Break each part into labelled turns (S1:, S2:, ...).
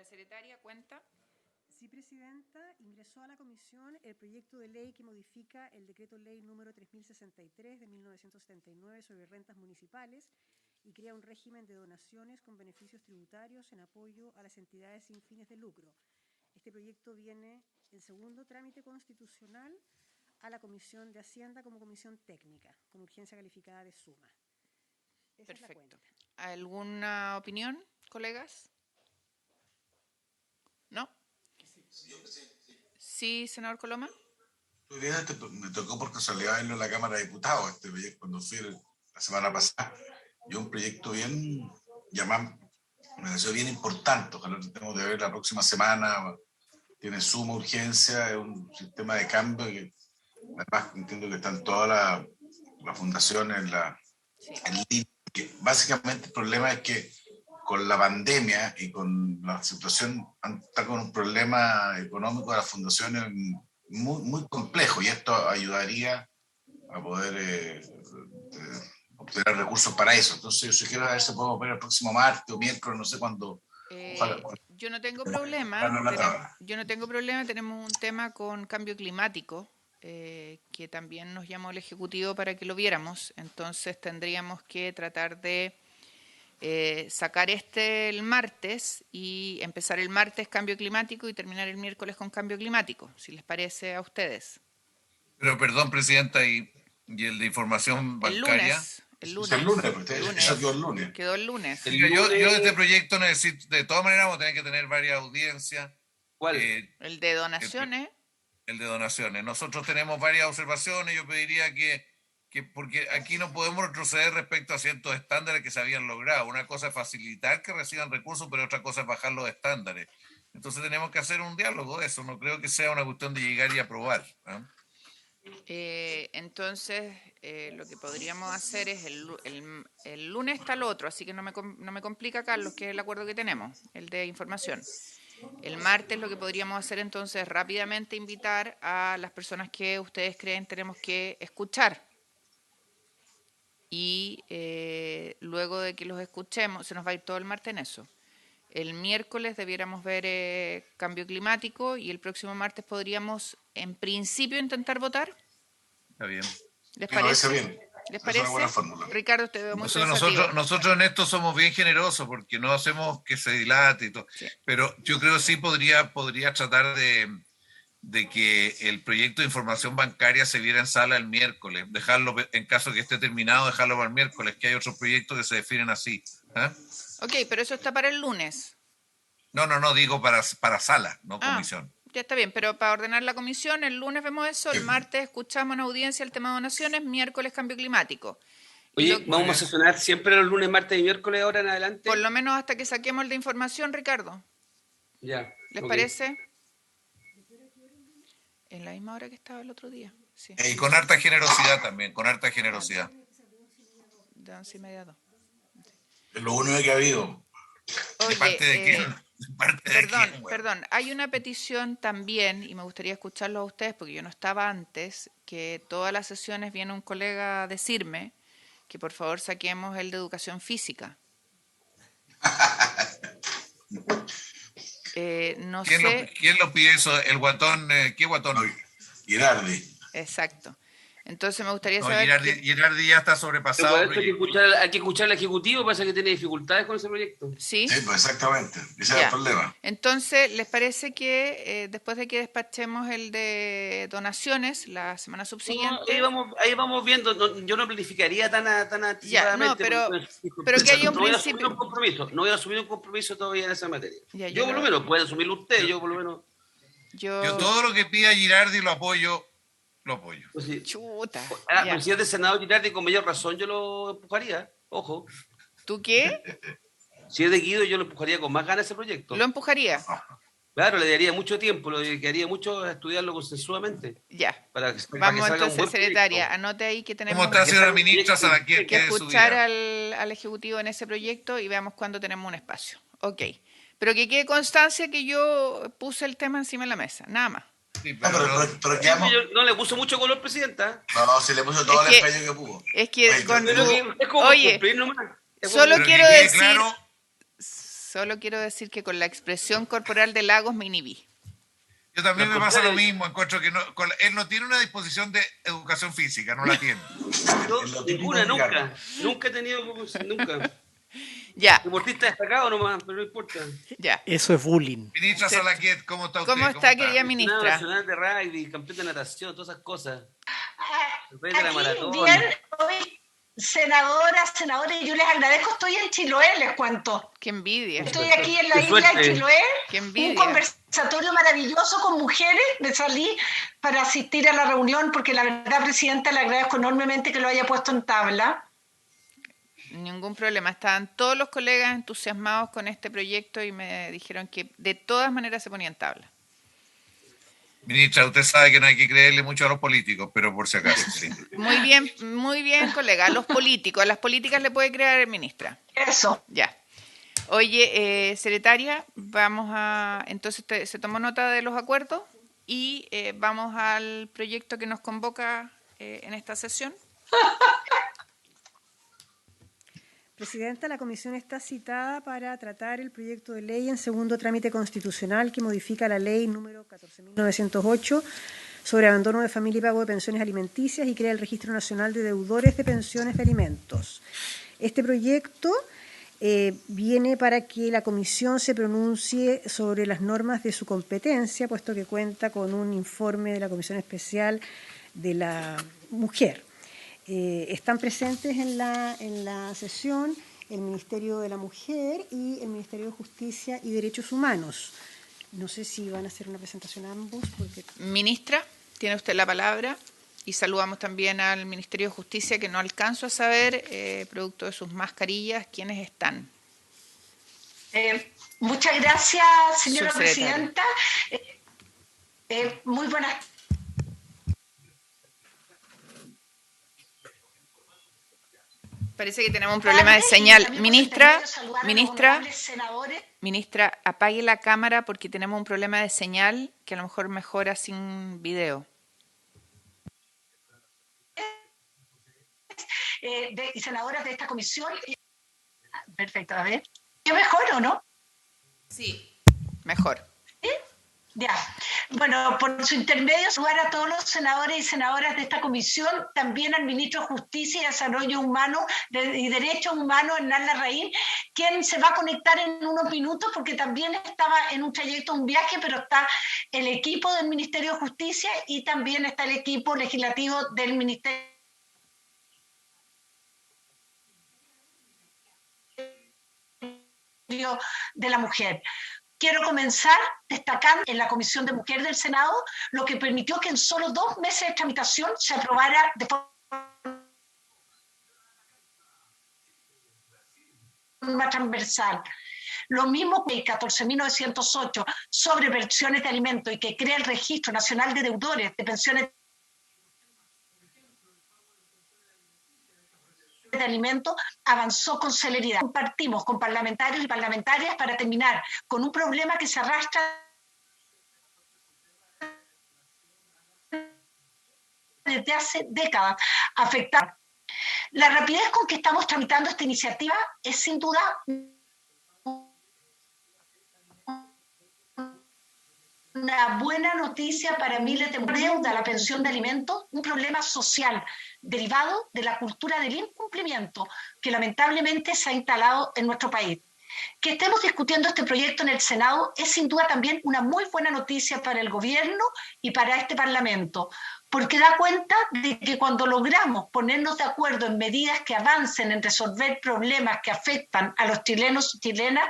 S1: Señora secretaria, cuenta.
S2: Sí, Presidenta, ingresó a la Comisión el proyecto de ley que modifica el Decreto Ley número 3063 de 1979 sobre rentas municipales y crea un régimen de donaciones con beneficios tributarios en apoyo a las entidades sin fines de lucro. Este proyecto viene en segundo trámite constitucional a la Comisión de Hacienda como comisión técnica, con urgencia calificada de suma. Esa
S1: Perfecto. ¿Alguna opinión, colegas? ¿No? Sí, senador Coloma.
S3: Hoy día me tocó por casualidad verlo en la Cámara de Diputados, cuando fui la semana pasada. Y un proyecto bien llamado, me pareció bien importante. Ojalá lo tengamos de ver la próxima semana. Tiene suma urgencia, es un sistema de cambio que además entiendo que están todas las fundaciones en línea. Que básicamente el problema es que con la pandemia y con la situación, está con un problema económico de las fundaciones muy, muy complejo, y esto ayudaría a poder obtener recursos para eso. Entonces yo sugiero a ver si podemos ver el próximo martes o miércoles, no sé cuándo.
S1: Yo no tengo problema. Tenemos un tema con cambio climático que también nos llamó el Ejecutivo para que lo viéramos. Entonces tendríamos que tratar de sacar el martes y empezar el martes cambio climático y terminar el miércoles con cambio climático, si les parece a ustedes.
S4: Pero perdón, Presidenta, ¿y el de información bancaria?
S1: El lunes.
S3: Eso quedó el lunes.
S1: Quedó el lunes.
S4: Yo de este proyecto necesito, de todas maneras vamos a tener que tener varias audiencias.
S5: ¿Cuál?
S1: El de donaciones.
S4: El de donaciones. Nosotros tenemos varias observaciones. Yo pediría que porque aquí no podemos retroceder respecto a ciertos estándares que se habían logrado. Una cosa es facilitar que reciban recursos, pero otra cosa es bajar los estándares. Entonces tenemos que hacer un diálogo de eso. No creo que sea una cuestión de llegar y aprobar.
S1: Entonces, lo que podríamos hacer es el lunes está el otro, así que no me complica, Carlos, que es el acuerdo que tenemos, el de información. El martes lo que podríamos hacer entonces es rápidamente invitar a las personas que ustedes creen tenemos que escuchar. Y luego de que los escuchemos, se nos va a ir todo el martes en eso. El miércoles debiéramos ver cambio climático y el próximo martes podríamos, en principio, intentar votar.
S4: Está bien.
S1: ¿Les parece?
S3: Bien.
S1: ¿Les parece?
S3: Es una buena fórmula.
S1: Ricardo, te veo muy pensativo.
S4: Nosotros en esto somos bien generosos porque no hacemos que se dilate y todo. Sí. Pero yo creo que sí podría tratar de que el proyecto de información bancaria se viera en sala el miércoles, dejarlo, en caso que esté terminado, dejarlo para el miércoles, que hay otros proyectos que se definen así.
S1: Ok, pero eso está para el lunes.
S4: No, digo para sala, no comisión.
S1: Ya está bien, pero para ordenar la comisión, el lunes vemos eso, el martes escuchamos en audiencia el tema de donaciones, miércoles cambio climático.
S5: Oye, ¿vamos a sesionar siempre los lunes, martes y miércoles ahora en adelante?
S1: Por lo menos hasta que saquemos el de información, Ricardo.
S5: Ya.
S1: ¿Les parece? En la misma hora que estaba el otro día. Sí.
S4: Y con harta generosidad también, con harta generosidad.
S1: De 11:30 a 2.
S3: Es lo único que ha habido.
S1: Oye,
S4: ¿De parte de quién?
S1: Perdón, hay una petición también, y me gustaría escucharlo a ustedes, porque yo no estaba antes, que todas las sesiones viene un colega a decirme que por favor saquemos el de educación física. No sé.
S4: ¿Quién lo pide eso? ¿El guatón? ¿Qué guatón?
S3: Girardi.
S1: Exacto. Entonces me gustaría saber...
S4: Girardi ya está sobrepasado.
S5: Hay que escuchar al Ejecutivo, pasa que tiene dificultades con ese proyecto.
S1: Sí,
S3: pues exactamente. Ese es el problema.
S1: Entonces, ¿les parece que después de que despachemos el de donaciones la semana subsiguiente...
S5: Ahí vamos viendo. Yo no planificaría tan anticipadamente.
S1: Pero que haya un principio...
S5: No voy a asumir un compromiso todavía en esa materia. Yo por lo menos, puede asumirlo usted, yo por lo menos...
S4: Yo todo lo que pida Girardi lo apoyo.
S5: Pues sí.
S1: Chuta.
S5: Pues si es de senador Girardi, con mayor razón yo lo empujaría. Ojo.
S1: ¿Tú qué?
S5: Si es de Guido, yo lo empujaría con más ganas ese proyecto.
S1: ¿Lo empujaría?
S5: Claro, le daría mucho tiempo, le dedicaría mucho a estudiarlo consensuadamente.
S1: Ya.
S5: Vamos
S1: entonces, secretaria, anote ahí que tenemos
S4: ¿Cómo está, señora ministra?
S1: que escuchar al Ejecutivo en ese proyecto y veamos cuándo tenemos un espacio. Ok. Pero que quede constancia que yo puse el tema encima de la mesa, nada más.
S4: Sí,
S5: no le puso mucho color, presidenta.
S3: No, se le puso todo el empeño que pudo.
S1: Es que
S5: es como cumplir nomás.
S1: Solo quiero decir... Solo quiero decir que con la expresión corporal de Lagos me inhibí.
S4: Yo también me pasa lo mismo, encuentro que él no tiene una disposición de educación física, no la tiene.
S5: Ninguna, nunca he tenido, nunca.
S1: Ya.
S5: Deportista destacado nomás, pero no importa.
S1: Ya.
S6: Eso es bullying.
S4: Ministra Salaquiet, ¿cómo está usted?
S1: ¿Cómo está, querida ministra?
S5: Nacional de rugby, campeón de natación, todas esas cosas.
S7: Aquí, bien, hoy, senadores, yo les agradezco, estoy en Chiloé, les cuento.
S1: Qué envidia.
S7: Estoy aquí en la isla de Chiloé.
S1: Qué envidia.
S7: Un conversatorio maravilloso con mujeres. Me salí para asistir a la reunión porque la verdad, Presidenta, le agradezco enormemente que lo haya puesto en tabla.
S1: Ningún problema. Estaban todos los colegas entusiasmados con este proyecto y me dijeron que de todas maneras se ponía en tabla.
S4: Ministra, usted sabe que no hay que creerle mucho a los políticos, pero por si acaso, sí.
S1: Muy bien, colega. A los políticos, a las políticas le puede creer, ministra.
S7: Eso.
S1: Ya. Oye, secretaria, entonces se tomó nota de los acuerdos y vamos al proyecto que nos convoca en esta sesión.
S2: Presidenta, la comisión está citada para tratar el proyecto de ley en segundo trámite constitucional que modifica la ley número 14.908 sobre abandono de familia y pago de pensiones alimenticias y crea el Registro Nacional de Deudores de Pensiones de Alimentos. Este proyecto viene para que la comisión se pronuncie sobre las normas de su competencia, puesto que cuenta con un informe de la Comisión Especial de la Mujer. Están presentes en la sesión el Ministerio de la Mujer y el Ministerio de Justicia y Derechos Humanos. No sé si van a hacer una presentación ambos.
S1: Ministra, tiene usted la palabra y saludamos también al Ministerio de Justicia, que no alcanzo a saber, producto de sus mascarillas, quiénes están.
S7: Muchas gracias, señora Presidenta. Muy buenas tardes.
S1: Parece que tenemos un problema de señal. Ministra, apague la cámara porque tenemos un problema de señal que a lo mejor mejora sin video.
S7: Y senadoras de esta comisión. Perfecto, a ver. ¿Qué mejor o no?
S1: Sí, mejor.
S7: ¿Sí? Ya. Bueno, por su intermedio, saludar a todos los senadores y senadoras de esta comisión, también al ministro de Justicia y Desarrollo Humano y Derechos Humanos, Hernán Larraín, quien se va a conectar en unos minutos porque también estaba en un trayecto, un viaje, pero está el equipo del Ministerio de Justicia y también está el equipo legislativo del Ministerio de la Mujer. Quiero comenzar destacando en la Comisión de Mujer del Senado lo que permitió que en solo 2 meses de tramitación se aprobara de forma transversal. Lo mismo que el 14.908 sobre pensiones de alimentos y que crea el Registro Nacional de Deudores de Pensiones de alimentos avanzó con celeridad. Compartimos con parlamentarios y parlamentarias para terminar con un problema que se arrastra desde hace décadas, afectar. La rapidez con que estamos tramitando esta iniciativa es sin duda una buena noticia para miles de deuda, la pensión de alimentos, un problema social derivado de la cultura del incumplimiento que lamentablemente se ha instalado en nuestro país. Que estemos discutiendo este proyecto en el Senado es sin duda también una muy buena noticia para el gobierno y para este Parlamento, porque da cuenta de que cuando logramos ponernos de acuerdo en medidas que avancen en resolver problemas que afectan a los chilenos y chilenas,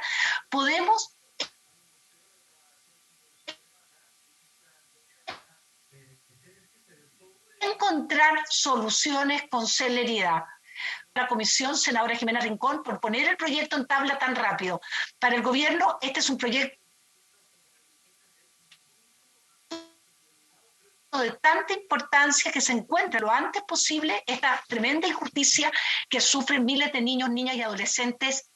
S7: podemos encontrar soluciones con celeridad. La comisión, senadora Jimena Rincón, por poner el proyecto en tabla tan rápido. Para el gobierno, este es un proyecto de tanta importancia que se encuentre lo antes posible esta tremenda injusticia que sufren miles de niños, niñas y adolescentes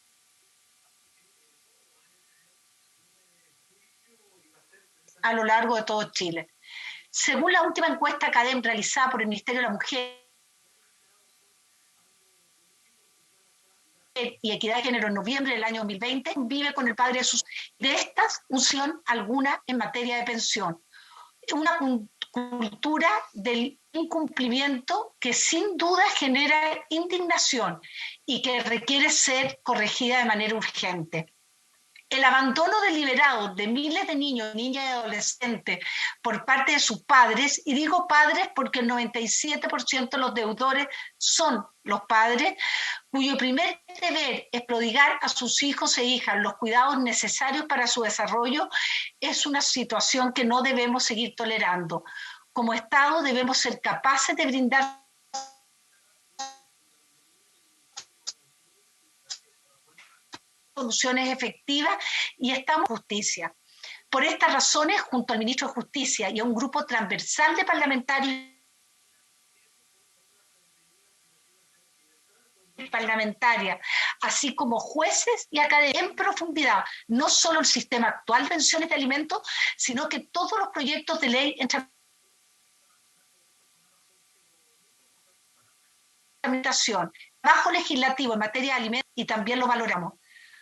S7: a lo largo de todo Chile. Según la última encuesta CADEM realizada por el Ministerio de la Mujer, y Equidad de Género en noviembre del año 2020, vive con el padre de estas función alguna en materia de pensión. Una cultura del incumplimiento que sin duda genera indignación y que requiere ser corregida de manera urgente. El abandono deliberado de miles de niños, niñas y adolescentes por parte de sus padres, y digo padres porque el 97% de los deudores son los padres, cuyo primer deber es prodigar a sus hijos e hijas los cuidados necesarios para su desarrollo, es una situación que no debemos seguir tolerando. Como Estado debemos ser capaces de brindar soluciones efectivas y estamos en justicia. Por estas razones, junto al ministro de Justicia y a un grupo transversal de parlamentarios parlamentaria, así como jueces y académicos en profundidad, no solo el sistema actual de pensiones de alimentos, sino que todos los proyectos de ley en tramitación, trabajo legislativo en materia de alimentos, y también lo valoramos.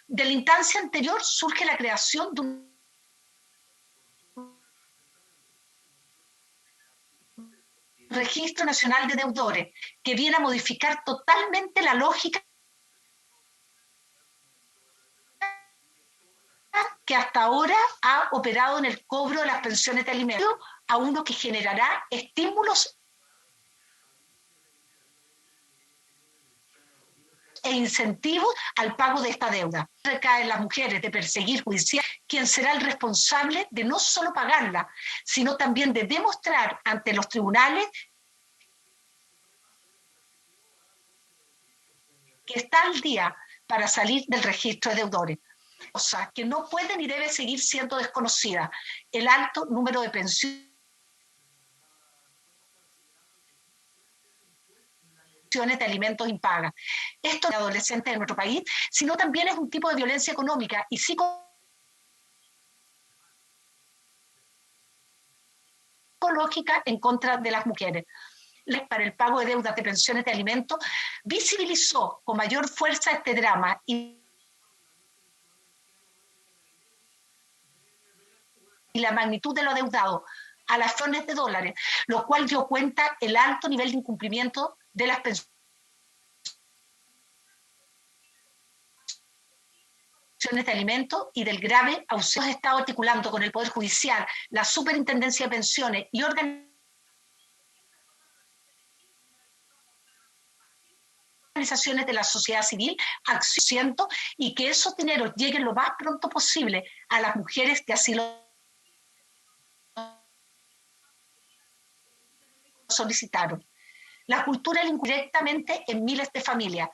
S7: De la instancia anterior surge la creación de un Registro Nacional de Deudores, que viene a modificar totalmente la lógica que hasta ahora ha operado en el cobro de las pensiones de alimentos, a uno que generará estímulos e incentivos al pago de esta deuda. Recae en las mujeres de perseguir judicial quien será el responsable de no solo pagarla, sino también de demostrar ante los tribunales que está al día para salir del registro de deudores. Cosa que no puede ni debe seguir siendo desconocida: el alto número de pensiones de alimentos impagas. Esto de adolescentes de nuestro país, sino también es un tipo de violencia económica y psicológica en contra de las mujeres. Para el pago de deudas de pensiones de alimentos visibilizó con mayor fuerza este drama y la magnitud de lo adeudado a las millones de dólares, lo cual dio cuenta el alto nivel de incumplimiento de las pensiones de alimentos y del grave ausencia. Hemos estado articulando con el Poder Judicial, la Superintendencia de Pensiones y organizaciones de la sociedad civil, acción, y que esos dineros lleguen lo más pronto posible a las mujeres que así lo solicitaron. La cultura indirectamente en miles de familias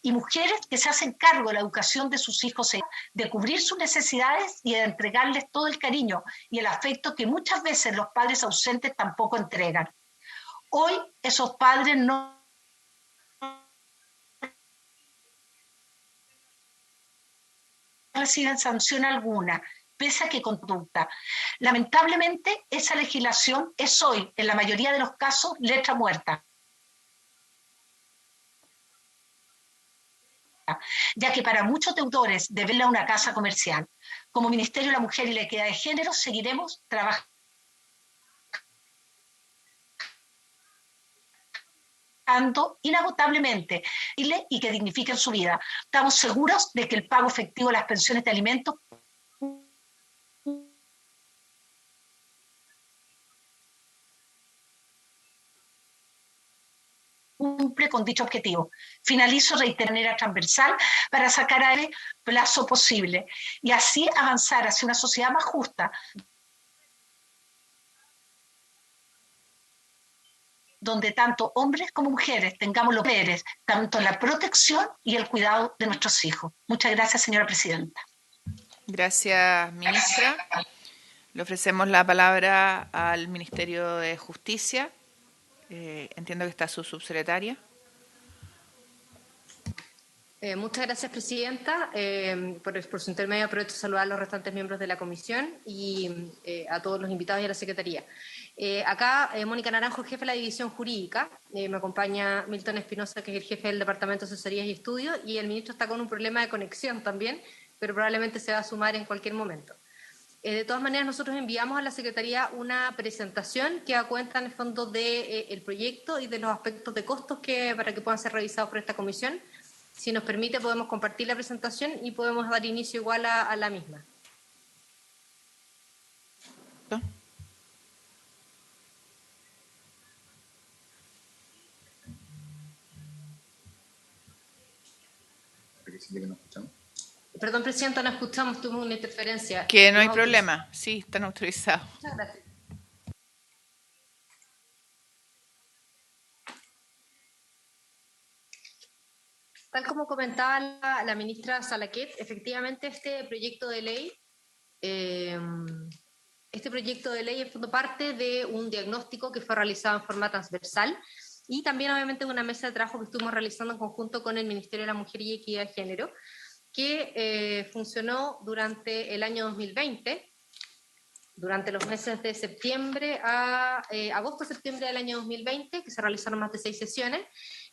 S7: y mujeres que se hacen cargo de la educación de sus hijos, de cubrir sus necesidades y de entregarles todo el cariño y el afecto que muchas veces los padres ausentes tampoco entregan. Hoy esos padres no reciben sanción alguna, pese a que conducta. Lamentablemente, esa legislación es hoy, en la mayoría de los casos, letra muerta, ya que para muchos deudores deberla una casa comercial. Como Ministerio de la Mujer y la Equidad de Género seguiremos trabajando inagotablemente y que dignifiquen su vida. Estamos seguros de que el pago efectivo de las pensiones de alimentos cumple con dicho objetivo. Finalizo de manera transversal para sacar a el plazo posible y así avanzar hacia una sociedad más justa, donde tanto hombres como mujeres tengamos los deberes, tanto la protección y el cuidado de nuestros hijos. Muchas gracias, señora presidenta.
S1: Gracias, ministra. Le ofrecemos la palabra al Ministerio de Justicia. Entiendo que está su subsecretaria.
S6: Muchas gracias, presidenta. Por su intermedio aprovecho a saludar a los restantes miembros de la comisión y a todos los invitados y a la secretaría. Acá, Mónica Naranjo, jefe de la división jurídica, me acompaña Milton Espinosa, que es el jefe del Departamento de Asesorías y Estudios, y el ministro está con un problema de conexión también, pero probablemente se va a sumar en cualquier momento. De todas maneras, nosotros enviamos a la Secretaría una presentación que da cuenta en el fondo del proyecto y de los aspectos de costos para que puedan ser revisados por esta comisión. Si nos permite, podemos compartir la presentación y podemos dar inicio igual a la misma. Perdón, Presidenta, no escuchamos, tuvimos una interferencia.
S1: Que no hay problema, sí, están autorizados.
S6: Muchas gracias. Tal como comentaba la ministra Salaquet, efectivamente este proyecto de ley es parte de un diagnóstico que fue realizado en forma transversal y también obviamente una mesa de trabajo que estuvimos realizando en conjunto con el Ministerio de la Mujer y Equidad de Género, que funcionó durante el año 2020, durante los meses de septiembre a agosto-septiembre del año 2020, que se realizaron más de 6 sesiones,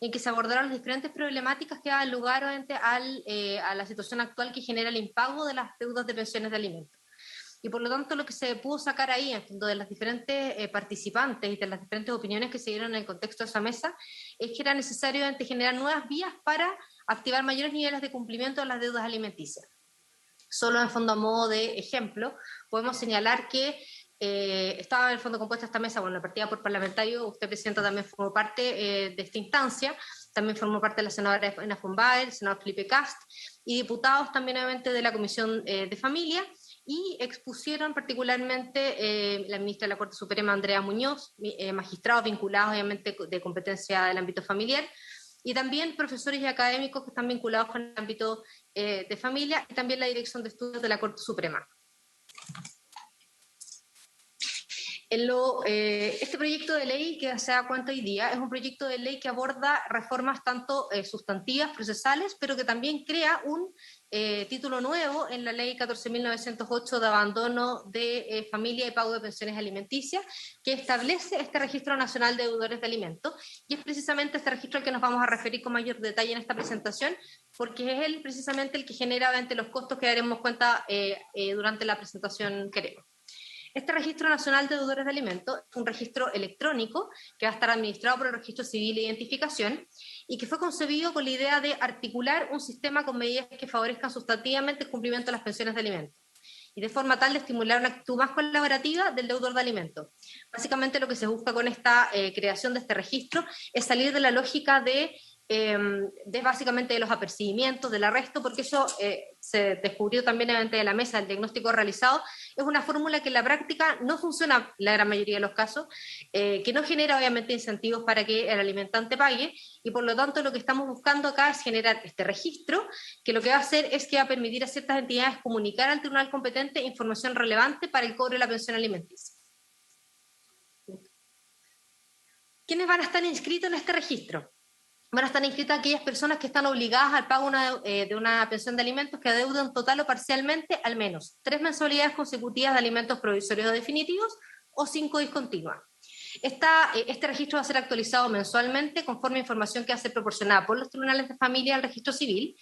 S6: en que se abordaron las diferentes problemáticas que dan lugar obviamente a la situación actual que genera el impago de las deudas de pensiones de alimentos. Y por lo tanto lo que se pudo sacar ahí, en fondo de las diferentes participantes y de las diferentes opiniones que se dieron en el contexto de esa mesa, es que era necesario generar nuevas vías para activar mayores niveles de cumplimiento de las deudas alimenticias. Solo en fondo a modo de ejemplo, podemos señalar que estaba en el fondo compuesta esta mesa, bueno, partida por parlamentario, usted, Presidenta, también formó parte de esta instancia, también formó parte de la senadora Ana Fombaer, el senador Felipe Cast, y diputados también obviamente de la Comisión de Familia, y expusieron particularmente la ministra de la Corte Suprema, Andrea Muñoz, magistrados vinculados obviamente de competencia del ámbito familiar, y también profesores y académicos que están vinculados con el ámbito de familia, y también la Dirección de Estudios de la Corte Suprema. Este proyecto de ley que se da cuenta hoy día es un proyecto de ley que aborda reformas tanto sustantivas, procesales, pero que también crea un título nuevo en la ley 14.908 de abandono de familia y pago de pensiones alimenticias, que establece este registro nacional de deudores de alimentos, y es precisamente este registro al que nos vamos a referir con mayor detalle en esta presentación, porque es él precisamente el que genera entre los costos que daremos cuenta durante la presentación que haremos. Este Registro Nacional de Deudores de Alimentos es un registro electrónico que va a estar administrado por el Registro Civil de Identificación y que fue concebido con la idea de articular un sistema con medidas que favorezcan sustantivamente el cumplimiento de las pensiones de alimentos y de forma tal de estimular una actitud más colaborativa del deudor de alimentos. Básicamente lo que se busca con esta creación de este registro es salir de la lógica de básicamente de los apercibimientos, del arresto, porque eso se descubrió también de la mesa, el diagnóstico realizado, es una fórmula que en la práctica no funciona en la gran mayoría de los casos, que no genera obviamente incentivos para que el alimentante pague, y por lo tanto lo que estamos buscando acá es generar este registro, que lo que va a hacer es que va a permitir a ciertas entidades comunicar al tribunal competente información relevante para el cobro de la pensión alimenticia. ¿Quiénes van a estar inscritos en este registro? Van a estar inscritas aquellas personas que están obligadas al pago de una pensión de alimentos que adeuden total o parcialmente al menos 3 mensualidades consecutivas de alimentos provisorios o definitivos o 5 discontinuas. Este registro va a ser actualizado mensualmente conforme a información que va a ser proporcionada por los tribunales de familia al registro civil,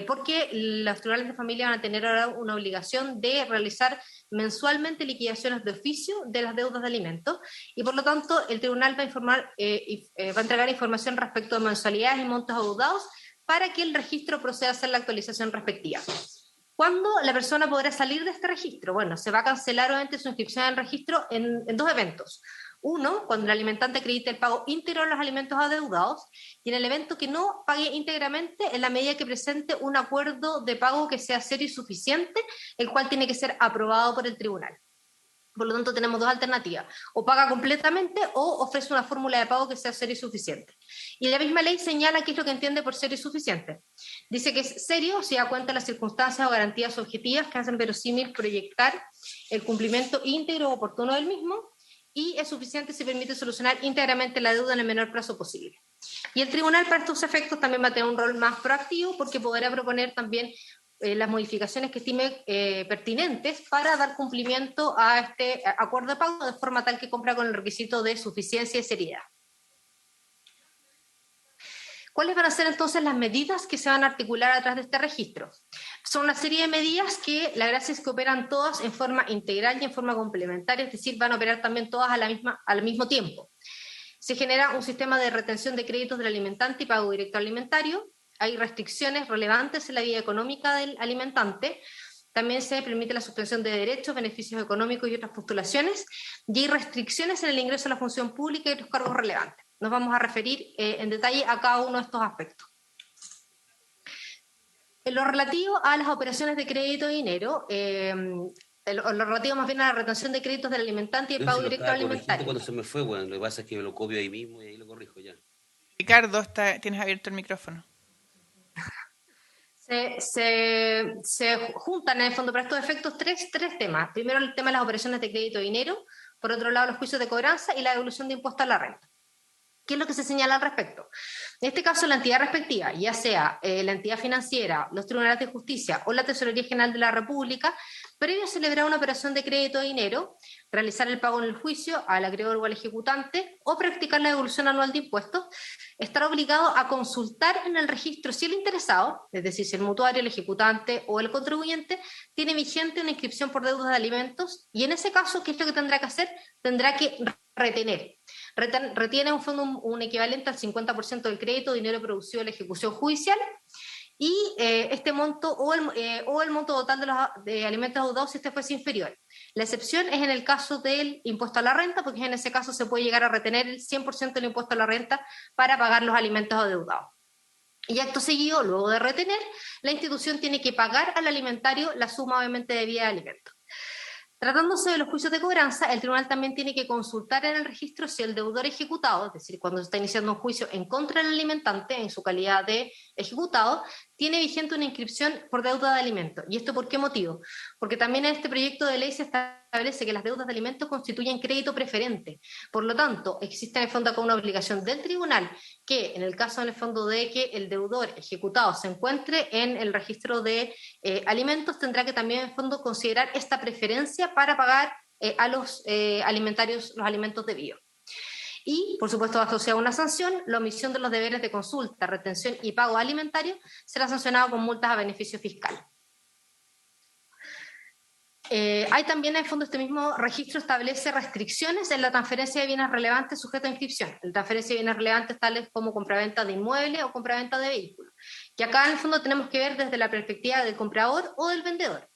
S6: porque los tribunales de familia van a tener ahora una obligación de realizar mensualmente liquidaciones de oficio de las deudas de alimentos, y por lo tanto el tribunal va a entregar información respecto a mensualidades y montos adeudados para que el registro proceda a hacer la actualización respectiva. ¿Cuándo la persona podrá salir de este registro? Bueno, se va a cancelar obviamente su inscripción en el registro en 2 eventos. Uno, cuando el alimentante acredite el pago íntegro de los alimentos adeudados, y en el evento que no pague íntegramente en la medida que presente un acuerdo de pago que sea serio y suficiente, el cual tiene que ser aprobado por el tribunal. Por lo tanto, tenemos 2 alternativas: o paga completamente o ofrece una fórmula de pago que sea serio y suficiente. Y la misma ley señala qué es lo que entiende por serio y suficiente. Dice que es serio si da cuenta de las circunstancias o garantías objetivas que hacen verosímil proyectar el cumplimiento íntegro o oportuno del mismo, y es suficiente si permite solucionar íntegramente la deuda en el menor plazo posible. Y el tribunal para estos efectos también va a tener un rol más proactivo, porque podrá proponer también las modificaciones que estime pertinentes para dar cumplimiento a este acuerdo de pago de forma tal que cumpla con el requisito de suficiencia y seriedad. ¿Cuáles van a ser entonces las medidas que se van a articular atrás de este registro? Son una serie de medidas que la gracia es que operan todas en forma integral y en forma complementaria, es decir, van a operar también todas al mismo tiempo. Se genera un sistema de retención de créditos del alimentante y pago directo alimentario. Hay restricciones relevantes en la vida económica del alimentante. También se permite la suspensión de derechos, beneficios económicos y otras postulaciones. Y hay restricciones en el ingreso a la función pública y otros cargos relevantes. Nos vamos a referir en detalle a cada uno de estos aspectos. En lo relativo a las operaciones de crédito de dinero, lo relativo más bien a la retención de créditos del alimentante y el pago directo alimentario.
S5: Cuando se me fue, bueno, lo que pasa es que me lo copio ahí mismo y ahí lo corrijo ya.
S1: Ricardo, tienes abierto el micrófono.
S6: Se juntan en el fondo para estos efectos tres temas. Primero el tema de las operaciones de crédito de dinero, por otro lado los juicios de cobranza y la devolución de impuestos a la renta. ¿Qué es lo que se señala al respecto? En este caso, la entidad respectiva, ya sea la entidad financiera, los tribunales de justicia o la Tesorería General de la República, previo a celebrar una operación de crédito de dinero, realizar el pago en el juicio al acreedor o al ejecutante o practicar la devolución anual de impuestos, estará obligado a consultar en el registro si el interesado, es decir, si el mutuario, el ejecutante o el contribuyente, tiene vigente una inscripción por deudas de alimentos, y en ese caso, ¿qué es lo que tendrá que hacer? Tendrá que retener. Retiene un fondo un equivalente al 50% del crédito, dinero producido en la ejecución judicial, y este monto o el monto total de alimentos adeudados si este fuese inferior. La excepción es en el caso del impuesto a la renta, porque en ese caso se puede llegar a retener el 100% del impuesto a la renta para pagar los alimentos adeudados. Y acto seguido, luego de retener, la institución tiene que pagar al alimentario la suma obviamente debida de alimentos. Tratándose de los juicios de cobranza, el tribunal también tiene que consultar en el registro si el deudor ejecutado, es decir, cuando se está iniciando un juicio en contra del alimentante en su calidad de ejecutado, tiene vigente una inscripción por deuda de alimentos. ¿Y esto por qué motivo? Porque también en este proyecto de ley se establece que las deudas de alimentos constituyen crédito preferente. Por lo tanto, existe en el fondo acá una obligación del tribunal que, en el caso en el fondo de que el deudor ejecutado se encuentre en el registro de alimentos, tendrá que también en el fondo considerar esta preferencia para pagar a los alimentarios los alimentos debidos. Y, por supuesto, asociada a una sanción, la omisión de los deberes de consulta, retención y pago alimentario será sancionado con multas a beneficio fiscal. Hay también, en el fondo, este mismo registro establece restricciones en la transferencia de bienes relevantes sujetos a inscripción. La transferencia de bienes relevantes tales como compraventa de inmuebles o compraventa de vehículos. Que acá, en el fondo, tenemos que ver desde la perspectiva del comprador o del vendedor.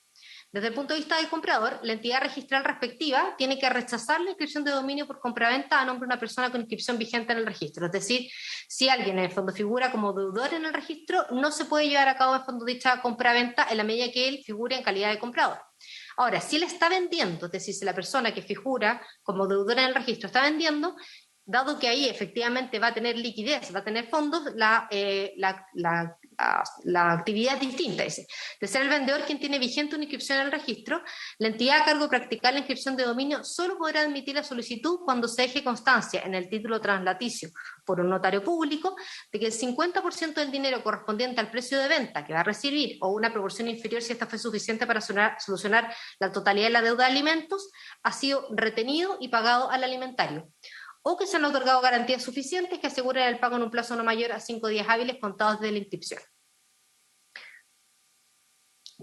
S6: Desde el punto de vista del comprador, la entidad registral respectiva tiene que rechazar la inscripción de dominio por compraventa a nombre de una persona con inscripción vigente en el registro. Es decir, si alguien en el fondo figura como deudor en el registro, no se puede llevar a cabo en el fondo dicha compraventa en la medida que él figure en calidad de comprador. Ahora, si él está vendiendo, es decir, si la persona que figura como deudor en el registro está vendiendo, dado que ahí efectivamente va a tener liquidez, va a tener fondos, la actividad es distinta. De ser el vendedor quien tiene vigente una inscripción en el registro, la entidad a cargo de practicar la inscripción de dominio solo podrá admitir la solicitud cuando se deje constancia en el título translaticio por un notario público de que el 50% del dinero correspondiente al precio de venta que va a recibir o una proporción inferior si esta fue suficiente para solucionar la totalidad de la deuda de alimentos ha sido retenido y pagado al alimentario, o que se han otorgado garantías suficientes que aseguren el pago en un plazo no mayor a 5 días hábiles contados desde la inscripción.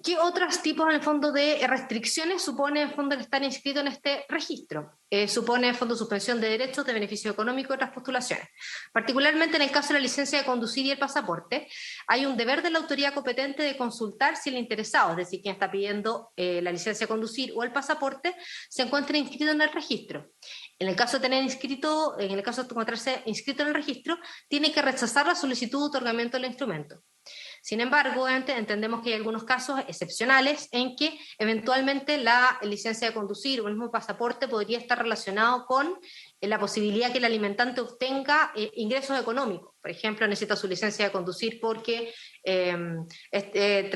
S6: ¿Qué otros tipos en el fondo de restricciones supone en el fondo el estar inscrito en este registro? Supone en el fondo suspensión de derechos, de beneficio económico y otras postulaciones. Particularmente en el caso de la licencia de conducir y el pasaporte, hay un deber de la autoridad competente de consultar si el interesado, es decir, quien está pidiendo la licencia de conducir o el pasaporte, se encuentra inscrito en el registro. En el caso de encontrarse inscrito en el registro, tiene que rechazar la solicitud de otorgamiento del instrumento. Sin embargo, entendemos que hay algunos casos excepcionales en que eventualmente la licencia de conducir o el mismo pasaporte podría estar relacionado con la posibilidad que el alimentante obtenga ingresos económicos. Por ejemplo, necesita su licencia de conducir porque hace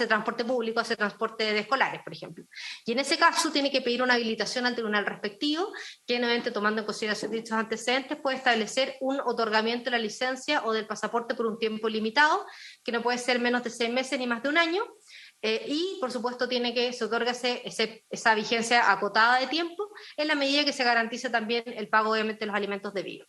S6: transporte público, hace transporte de escolares, por ejemplo. Y en ese caso tiene que pedir una habilitación al tribunal respectivo, que nuevamente tomando en consideración dichos antecedentes puede establecer un otorgamiento de la licencia o del pasaporte por un tiempo limitado, que no puede ser menos de 6 meses ni más de un año, y por supuesto se otorga esa vigencia acotada de tiempo en la medida que se garantice también el pago obviamente de los alimentos debidos.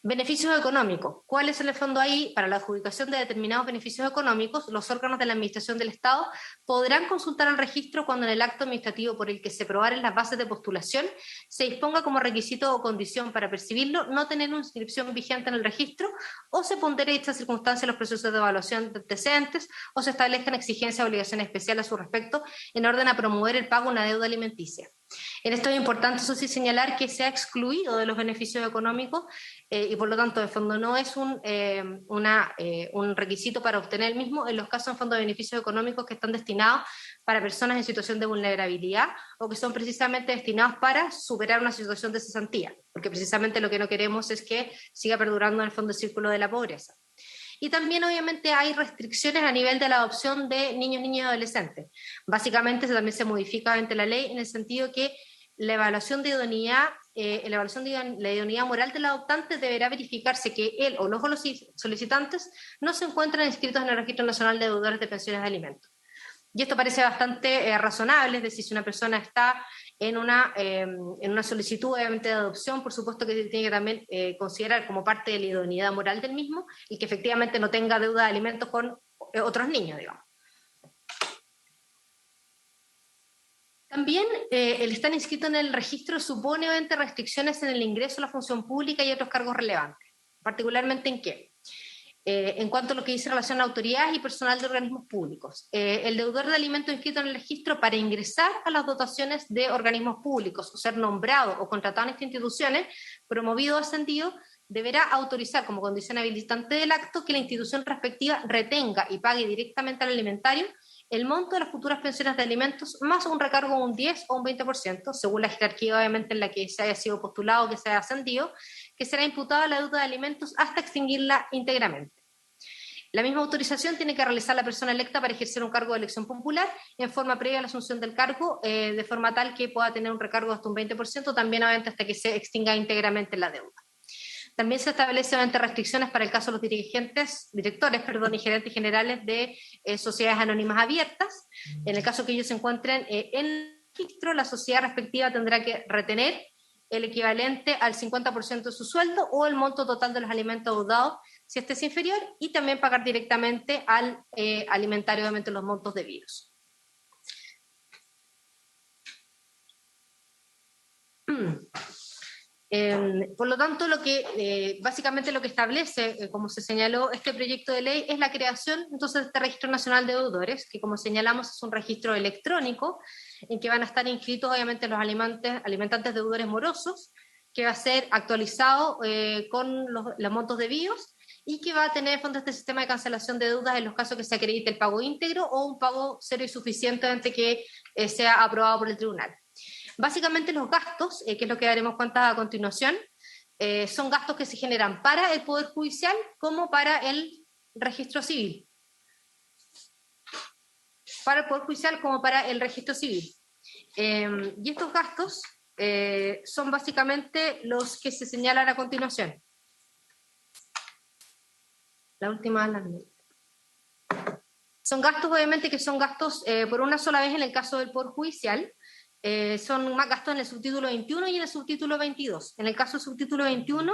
S6: Beneficios económicos. ¿Cuál es en el fondo ahí? Para la adjudicación de determinados beneficios económicos, los órganos de la Administración del Estado podrán consultar el registro cuando en el acto administrativo por el que se aprobaren las bases de postulación se disponga como requisito o condición para percibirlo no tener una inscripción vigente en el registro, o se pondere dicha circunstancia en los procesos de evaluación de antecedentes, o se establezcan exigencias o obligaciones especiales a su respecto en orden a promover el pago de una deuda alimenticia. En esto es importante, eso sí, señalar que se ha excluido de los beneficios económicos y por lo tanto, de fondo, no es un requisito para obtener el mismo en los casos, en fondo, de beneficios económicos que están destinados para personas en situación de vulnerabilidad o que son precisamente destinados para superar una situación de cesantía, porque precisamente lo que no queremos es que siga perdurando en el fondo el círculo de la pobreza. Y también obviamente hay restricciones a nivel de la adopción de niños, niñas y adolescentes. Básicamente también se modifica la ley en el sentido que la evaluación de idoneidad, la idoneidad moral del adoptante deberá verificarse que él o los solicitantes no se encuentran inscritos en el Registro Nacional de Deudores de Pensiones de Alimentos. Y esto parece bastante razonable, es decir, si una persona está en una solicitud obviamente de adopción, por supuesto que tiene que también considerar como parte de la idoneidad moral del mismo y que efectivamente no tenga deuda de alimentos con otros niños, digamos. También el estar inscrito en el registro supone obviamente restricciones en el ingreso a la función pública y otros cargos relevantes. ¿Particularmente en qué? En cuanto a lo que dice relación a autoridades y personal de organismos públicos. El deudor de alimentos inscrito en el registro para ingresar a las dotaciones de organismos públicos o ser nombrado o contratado en estas instituciones, promovido o ascendido, deberá autorizar como condición habilitante del acto que la institución respectiva retenga y pague directamente al alimentario el monto de las futuras pensiones de alimentos más un recargo de un 10 o un 20%, según la jerarquía obviamente en la que se haya sido postulado o que se haya ascendido, que será imputada a la deuda de alimentos hasta extinguirla íntegramente. La misma autorización tiene que realizar la persona electa para ejercer un cargo de elección popular en forma previa a la asunción del cargo, de forma tal que pueda tener un recargo de hasta un 20%, también obviamente hasta que se extinga íntegramente la deuda. También se establecen restricciones para el caso de los directores y gerentes generales de sociedades anónimas abiertas. En el caso que ellos se encuentren en el registro, la sociedad respectiva tendrá que retener el equivalente al 50% de su sueldo o el monto total de los alimentos deudados, si este es inferior, y también pagar directamente al alimentario, obviamente, los montos debidos. Por lo tanto, básicamente lo que establece, como se señaló, este proyecto de ley es la creación entonces de este Registro Nacional de Deudores, que como señalamos es un registro electrónico en que van a estar inscritos obviamente los alimentantes deudores morosos, que va a ser actualizado con los montos debidos y que va a tener en fondo este sistema de cancelación de deudas en los casos que se acredite el pago íntegro o un pago cero y suficiente antes que sea aprobado por el tribunal. Básicamente los gastos, que es lo que daremos cuenta a continuación, son gastos que se generan para el Poder Judicial como para el registro civil. Para el Poder Judicial como para el registro civil. Y estos gastos son básicamente los que se señalan a continuación. La última. Son gastos, obviamente, que son gastos por una sola vez en el caso del Poder Judicial. Son más gastos en el subtítulo 21 y en el subtítulo 22. En el caso del subtítulo 21,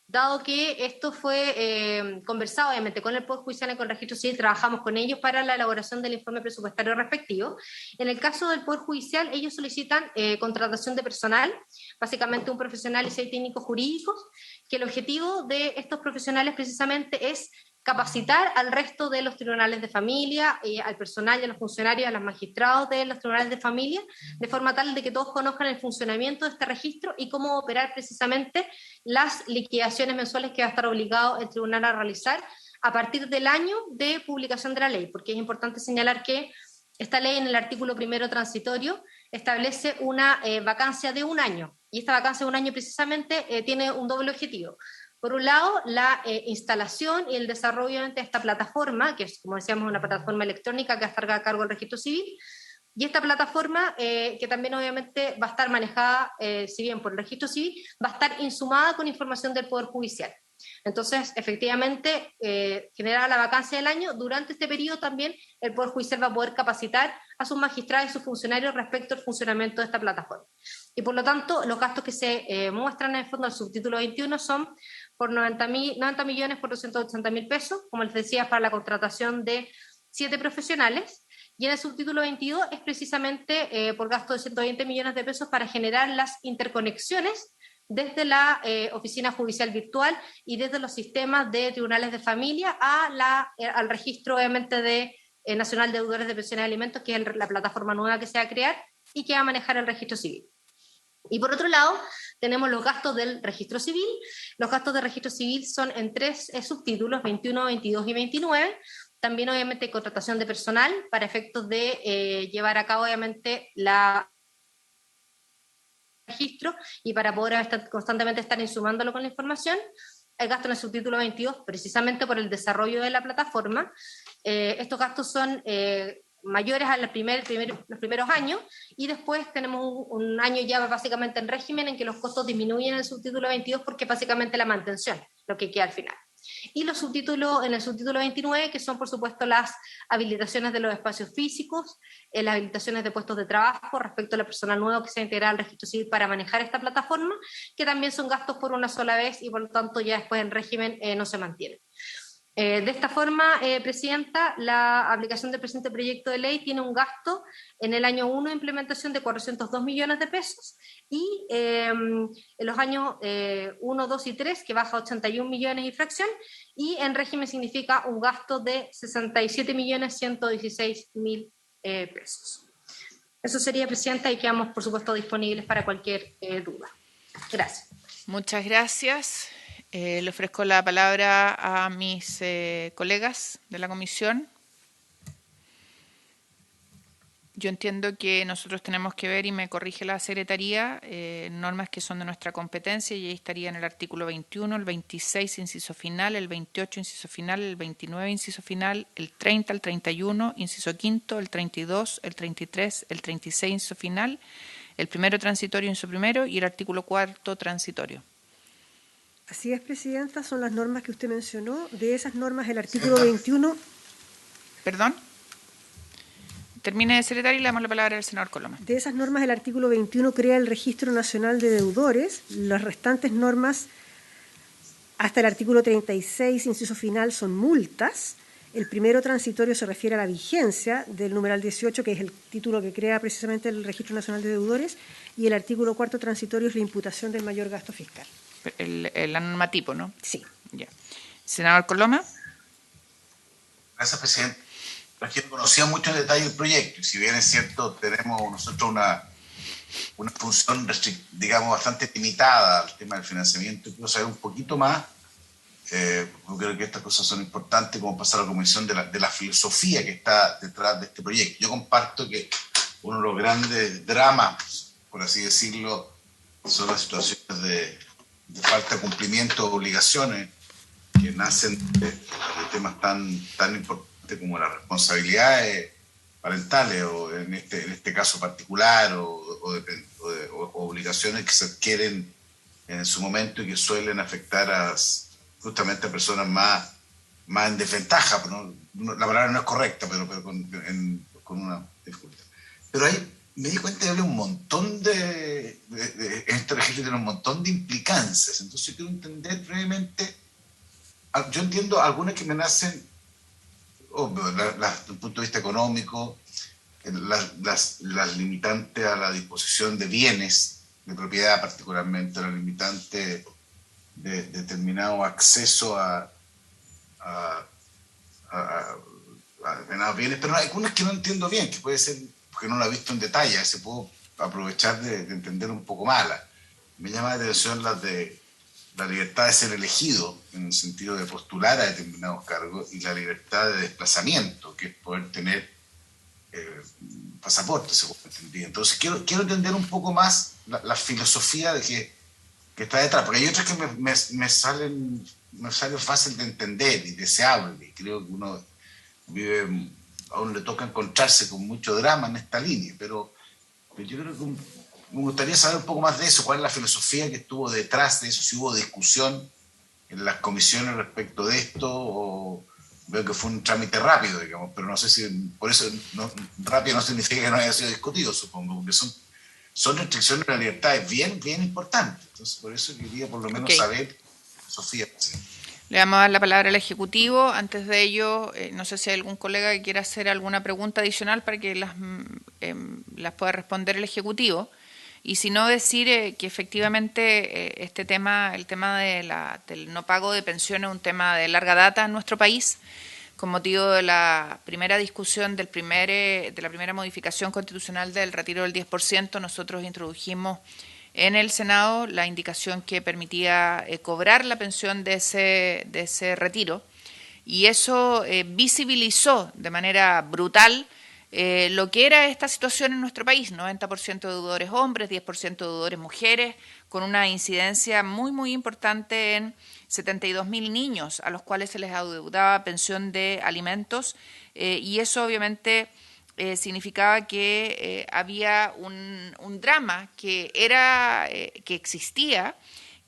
S6: dado que esto fue conversado obviamente con el Poder Judicial y con el Registro Civil, trabajamos con ellos para la elaboración del informe presupuestario respectivo. En el caso del Poder Judicial, ellos solicitan contratación de personal, básicamente un profesional y 6 técnicos jurídicos, que el objetivo de estos profesionales precisamente es capacitar al resto de los tribunales de familia, al personal y a los funcionarios, a los magistrados de los tribunales de familia, de forma tal de que todos conozcan el funcionamiento de este registro y cómo operar precisamente las liquidaciones mensuales que va a estar obligado el tribunal a realizar a partir del año de publicación de la ley, porque es importante señalar que esta ley en el artículo 1 transitorio establece una vacancia de un año, y esta vacancia de un año precisamente tiene un doble objetivo. Por un lado, la instalación y el desarrollo de esta plataforma, que es, como decíamos, una plataforma electrónica que está a cargo del registro civil, y esta plataforma, que también obviamente va a estar manejada, si bien por el registro civil, va a estar insumada con información del Poder Judicial. Entonces, efectivamente, generada la vacancia del año, durante este periodo también el Poder Judicial va a poder capacitar a sus magistrados y sus funcionarios respecto al funcionamiento de esta plataforma. Y por lo tanto, los gastos que se muestran en el fondo del subtítulo 21 son por 90.480.000 pesos, como les decía, para la contratación de 7 profesionales, y en el subtítulo 22 es precisamente por gasto de 120 millones de pesos para generar las interconexiones desde la oficina judicial virtual y desde los sistemas de tribunales de familia al registro, obviamente, de Nacional de Deudores de Pensiones y Alimentos, que es la plataforma nueva que se va a crear y que va a manejar el registro civil. Y por otro lado, tenemos los gastos del registro civil. Los gastos del registro civil son en 3 subtítulos, 21, 22 y 29. También, obviamente, contratación de personal para efectos de llevar a cabo, obviamente, registro y para poder constantemente estar insumándolo con la información. El gasto en el subtítulo 22, precisamente por el desarrollo de la plataforma. Estos gastos son mayores a los primeros años, y después tenemos un año ya básicamente en régimen en que los costos disminuyen en el subtítulo 22 porque básicamente la mantención, lo que queda al final. Y los subtítulos en el subtítulo 29, que son por supuesto las habilitaciones de los espacios físicos, las habilitaciones de puestos de trabajo respecto a la personal nuevo que se integra al registro civil para manejar esta plataforma, que también son gastos por una sola vez y por lo tanto ya después en régimen no se mantienen. De esta forma, Presidenta, la aplicación del presente proyecto de ley tiene un gasto en el año 1 de implementación de 402 millones de pesos y en los años 1, 2 y 3 que baja a 81 millones y fracción, y en régimen significa un gasto de 67.116.000 pesos. Eso sería, Presidenta, y quedamos por supuesto disponibles para cualquier duda. Gracias.
S1: Muchas gracias. Le ofrezco la palabra a mis colegas de la comisión. Yo entiendo que nosotros tenemos que ver, y me corrige la Secretaría, normas que son de nuestra competencia, y ahí estaría en el artículo 21, el 26, inciso final, el 28, inciso final, el 29, inciso final, el 30, el 31, inciso quinto, el 32, el 33, el 36, inciso final, el primero transitorio, inciso primero, y el artículo 4 transitorio.
S2: Así es, Presidenta, son las normas que usted mencionó. De esas normas, el artículo 21...
S1: ¿Perdón? Termine, Secretaria, y le damos la palabra al senador Coloma.
S2: De esas normas, el artículo 21 crea el Registro Nacional de Deudores. Las restantes normas, hasta el artículo 36, inciso final, son multas. El primero transitorio se refiere a la vigencia del numeral 18, que es el título que crea precisamente el Registro Nacional de Deudores, y el artículo 4 transitorio es la imputación del mayor gasto fiscal.
S1: El normativo, ¿no?
S2: Sí.
S1: Ya. Senador Coloma.
S3: Gracias, Presidente. Es que no conocía mucho en detalle el proyecto, y si bien es cierto, tenemos nosotros una función, digamos, bastante limitada al tema del financiamiento, quiero saber un poquito más. Yo creo que estas cosas son importantes, como pasar a la comisión de la filosofía que está detrás de este proyecto. Yo comparto que uno de los grandes dramas, por así decirlo, son las situaciones de falta de cumplimiento de obligaciones que nacen de temas tan importantes como las responsabilidades parentales, o en este caso particular, o obligaciones que se adquieren en su momento y que suelen afectar justamente a personas más en desventaja. La palabra no es correcta, pero con una dificultad. Pero ahí me di cuenta de que había un montón en este registro tiene un montón de implicancias. Entonces quiero entender brevemente. Yo entiendo algunas que me nacen, desde el punto de vista económico, las limitantes a la disposición de bienes de propiedad, particularmente la limitante de determinado acceso a determinados bienes, pero hay algunas que no entiendo bien, que puede ser porque no la he visto en detalle, se puedo aprovechar de entender un poco más. Me llama la atención las de la libertad de ser elegido, en el sentido de postular a determinados cargos, y la libertad de desplazamiento, que es poder tener pasaporte, según entendí. Entonces quiero entender un poco más la filosofía de que que está detrás, porque hay otras que me salen fácil de entender y deseable, y creo que uno vive, aún le toca encontrarse con mucho drama en esta línea, pero yo creo que me gustaría saber un poco más de eso, cuál es la filosofía que estuvo detrás de eso, si hubo discusión en las comisiones respecto de esto, o veo que fue un trámite rápido, digamos, pero no sé si por eso rápido no significa que no haya sido discutido, supongo, porque son restricciones de la libertad, es bien importante. Entonces, por eso quería por lo menos saber, Sofía. Sí.
S1: Le vamos a dar la palabra al Ejecutivo. Antes de ello, no sé si hay algún colega que quiera hacer alguna pregunta adicional para que las pueda responder el Ejecutivo. Y si no, decir que efectivamente este tema, el tema del no pago de pensiones, es un tema de larga data en nuestro país. Con motivo de la primera discusión de la primera modificación constitucional del retiro del 10%, nosotros introdujimos en el Senado la indicación que permitía cobrar la pensión de ese retiro, y eso visibilizó de manera brutal lo que era esta situación en nuestro país: 90% de deudores hombres, 10% de deudores mujeres, con una incidencia muy importante en 72.000 niños a los cuales se les adeudaba pensión de alimentos, y eso obviamente significaba que había un drama que existía,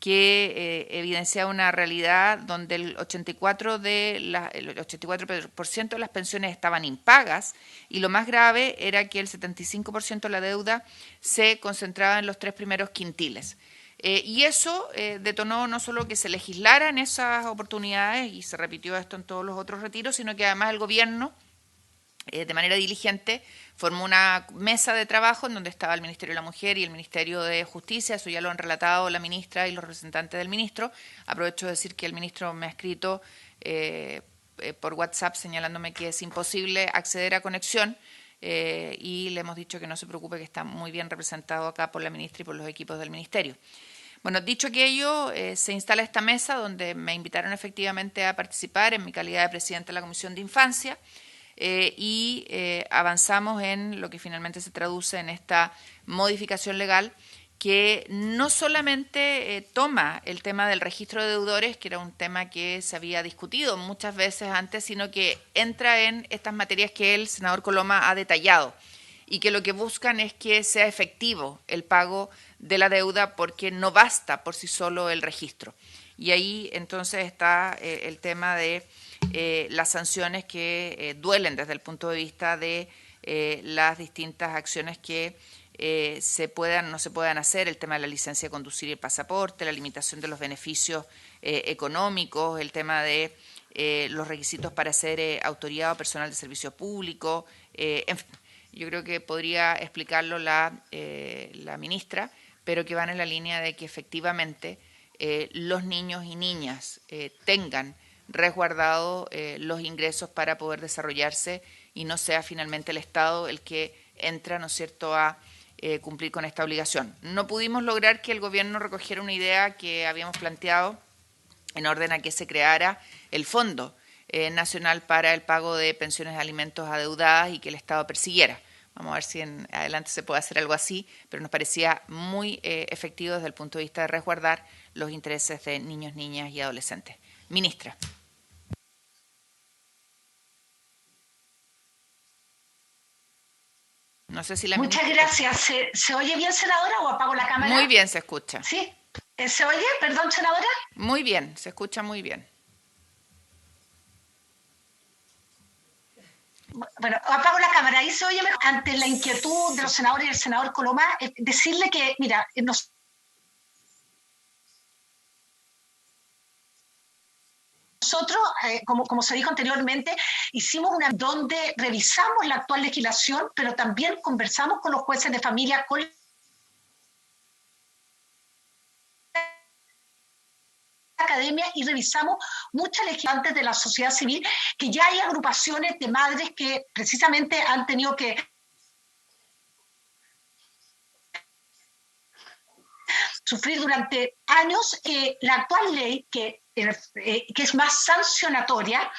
S1: que evidenciaba una realidad donde el 84% de las pensiones estaban impagas, y lo más grave era que el 75% de la deuda se concentraba en los 3 primeros quintiles. Y eso detonó no solo que se legislara en esas oportunidades, y se repitió esto en todos los otros retiros, sino que además el gobierno, de manera diligente, formó una mesa de trabajo en donde estaba el Ministerio de la Mujer y el Ministerio de Justicia. Eso ya lo han relatado la ministra y los representantes del ministro. Aprovecho de decir que el ministro me ha escrito por WhatsApp señalándome que es imposible acceder a conexión, y le hemos dicho que no se preocupe, que está muy bien representado acá por la ministra y por los equipos del ministerio. Bueno, dicho aquello, se instala esta mesa donde me invitaron efectivamente a participar en mi calidad de presidenta de la Comisión de Infancia. Y avanzamos en lo que finalmente se traduce en esta modificación legal, que no solamente toma el tema del registro de deudores, que era un tema que se había discutido muchas veces antes, sino que entra en estas materias que el senador Coloma ha detallado, y que lo que buscan es que sea efectivo el pago de la deuda, porque no basta por sí solo el registro. Y ahí entonces está el tema de las sanciones que duelen desde el punto de vista de las distintas acciones que se puedan o no se puedan hacer, el tema de la licencia de conducir y el pasaporte, la limitación de los beneficios económicos, el tema de los requisitos para ser autoridad o personal de servicio público. En fin, yo creo que podría explicarlo la ministra, pero que van en la línea de que efectivamente los niños y niñas tengan resguardado los ingresos para poder desarrollarse, y no sea finalmente el Estado el que entra, ¿no es cierto?, a cumplir con esta obligación. No pudimos lograr que el gobierno recogiera una idea que habíamos planteado en orden a que se creara el Fondo Nacional para el Pago de Pensiones de Alimentos Adeudadas y que el Estado persiguiera. Vamos a ver si en adelante se puede hacer algo así, pero nos parecía muy efectivo desde el punto de vista de resguardar los intereses de niños, niñas y adolescentes. Ministra. No sé si la
S7: Muchas
S1: ministra...
S7: gracias. ¿Se oye bien, senadora, o apago la cámara?
S1: Muy bien, se escucha.
S7: ¿Sí? ¿Se oye? Perdón, senadora.
S1: Muy bien, se escucha muy bien.
S7: Bueno, apago la cámara. Ahí se oye mejor. Ante la inquietud de los senadores y el senador Colomá, decirle que, mira, nosotros, como se dijo anteriormente, hicimos una donde revisamos la actual legislación, pero también conversamos con los jueces de familia, con la academia, y revisamos muchas legislaciones de la sociedad civil, que ya hay agrupaciones de madres que precisamente han tenido que sufrir durante años. La actual ley, que es más sancionatoria,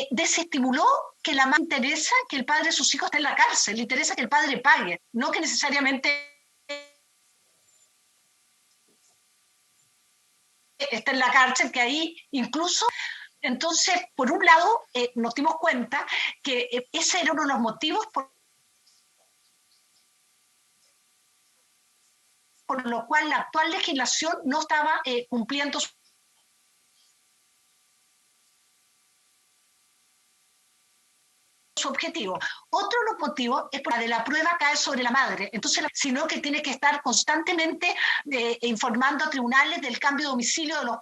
S7: desestimuló que la madre interesa que el padre de sus hijos esté en la cárcel, le interesa que el padre pague, no que necesariamente esté en la cárcel, que ahí incluso. Entonces, por un lado, nos dimos cuenta que ese era uno de los motivos por lo cual la actual legislación no estaba cumpliendo su objetivo. Otro de los motivos es porque la prueba cae sobre la madre, entonces, sino que tiene que estar constantemente informando a tribunales del cambio de domicilio de los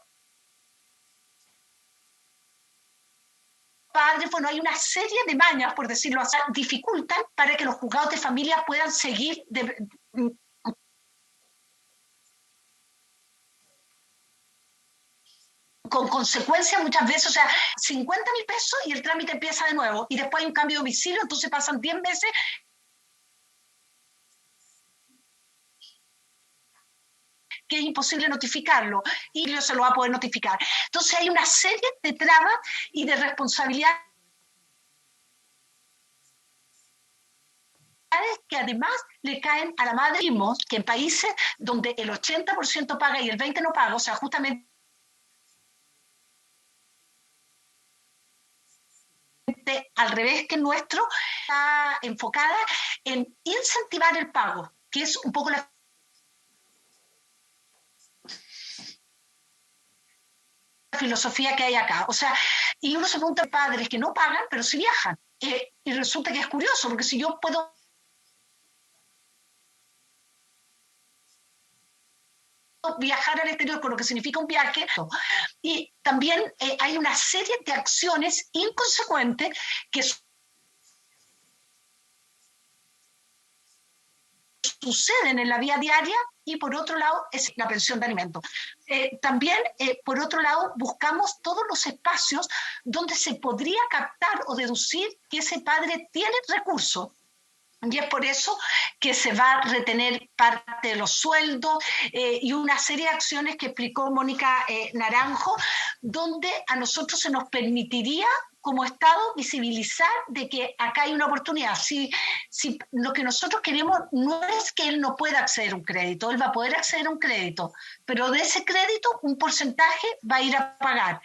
S7: padres. Bueno, hay una serie de mañas, por decirlo así, dificultan para que los juzgados de familia puedan seguir con consecuencias muchas veces, o sea, 50.000 pesos y el trámite empieza de nuevo, y después hay un cambio de domicilio, entonces pasan 10 meses que es imposible notificarlo, y no se lo va a poder notificar. Entonces hay una serie de trabas y de responsabilidades que además le caen a la madre. Vimos que en países donde el 80% paga y el 20% no paga, o sea, justamente al revés que el nuestro, está enfocada en incentivar el pago, que es un poco la filosofía que hay acá. O sea, y uno se pregunta, padres que no pagan, pero sí viajan. Y resulta que es curioso, porque si yo puedo viajar al exterior con lo que significa un viaje, y también hay una serie de acciones inconsecuentes que suceden en la vida diaria, y por otro lado es la pensión de alimentos. También, por otro lado, buscamos todos los espacios donde se podría captar o deducir que ese padre tiene recursos. Y es por eso que se va a retener parte de los sueldos y una serie de acciones que explicó Mónica Naranjo, donde a nosotros se nos permitiría como Estado visibilizar de que acá hay una oportunidad. Si lo que nosotros queremos no es que él no pueda acceder a un crédito, él va a poder acceder a un crédito, pero de ese crédito un porcentaje va a ir a pagar.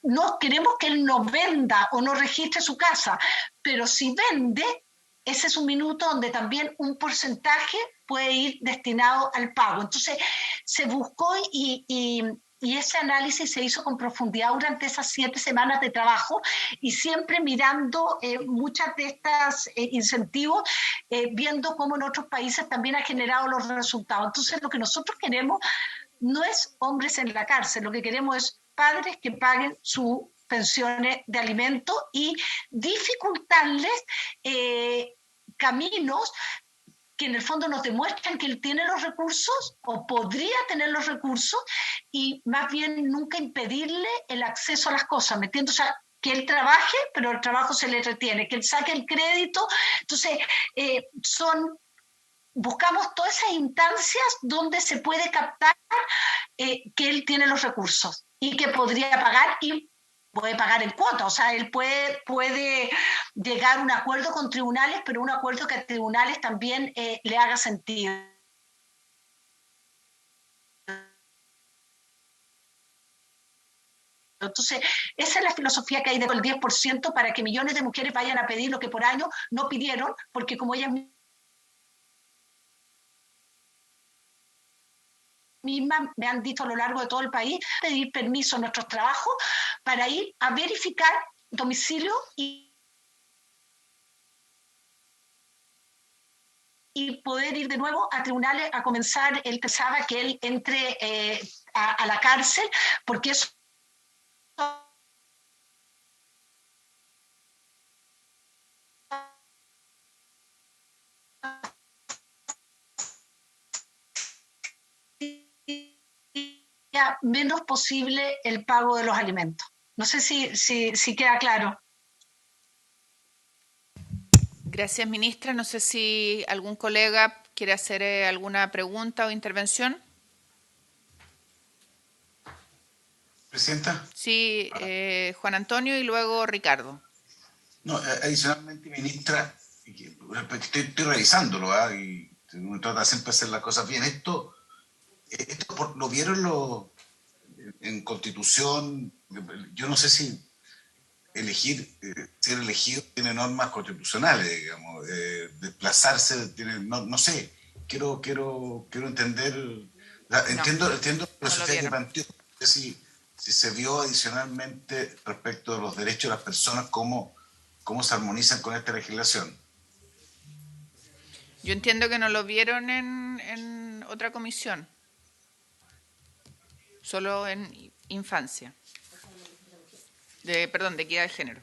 S7: No queremos que él no venda o no registre su casa, pero si vende, ese es un minuto donde también un porcentaje puede ir destinado al pago. Entonces, se buscó y ese análisis se hizo con profundidad durante esas 7 semanas de trabajo, y siempre mirando muchas de estas incentivos, viendo cómo en otros países también ha generado los resultados. Entonces, lo que nosotros queremos no es hombres en la cárcel, lo que queremos es padres que paguen sus pensiones de alimentos y dificultarles caminos que en el fondo nos demuestran que él tiene los recursos o podría tener los recursos, y más bien nunca impedirle el acceso a las cosas, ¿me entiendes? O sea, que él trabaje, pero el trabajo se le retiene, que él saque el crédito. Entonces, buscamos todas esas instancias donde se puede captar que él tiene los recursos y que podría pagar, y puede pagar en cuota. O sea, él puede llegar a un acuerdo con tribunales, pero un acuerdo que a tribunales también le haga sentido. Entonces, esa es la filosofía que hay del 10% para que millones de mujeres vayan a pedir lo que por año no pidieron, porque como ellas mismas me han dicho a lo largo de todo el país, pedir permiso en nuestros trabajos para ir a verificar domicilio y poder ir de nuevo a tribunales a comenzar el pensaba que él entre a la cárcel, porque eso menos posible el pago de los alimentos. No sé si queda claro.
S1: Gracias, ministra. No sé si algún colega quiere hacer alguna pregunta o intervención.
S3: Presidenta.
S1: Sí, Juan Antonio y luego Ricardo.
S3: No, adicionalmente, ministra, estoy revisándolo, y uno trata siempre de hacer las cosas bien. Esto lo vieron en Constitución. Yo no sé si ser elegido tiene normas constitucionales, digamos, desplazarse tiene, no sé, quiero entender, entiendo la filosofía que planteó, no sé si se vio adicionalmente respecto de los derechos de las personas, cómo se armonizan con esta legislación.
S1: Yo entiendo que no lo vieron en otra comisión, solo en infancia. De equidad de género.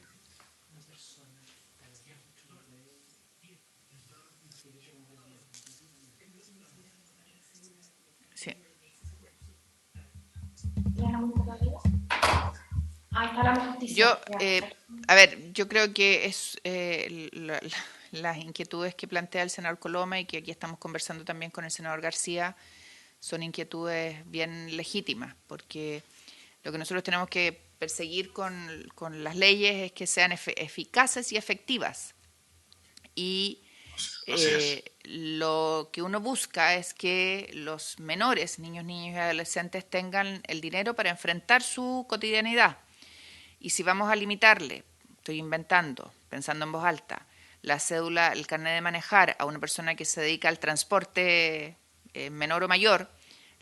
S1: Sí. Yo creo que es las inquietudes que plantea el senador Coloma y que aquí estamos conversando también con el senador García son inquietudes bien legítimas, porque lo que nosotros tenemos que perseguir con las leyes es que sean eficaces y efectivas. Y lo que uno busca es que los menores, niños y adolescentes, tengan el dinero para enfrentar su cotidianidad. Y si vamos a limitarle, estoy inventando, pensando en voz alta, la cédula, el carnet de manejar a una persona que se dedica al transporte menor o mayor,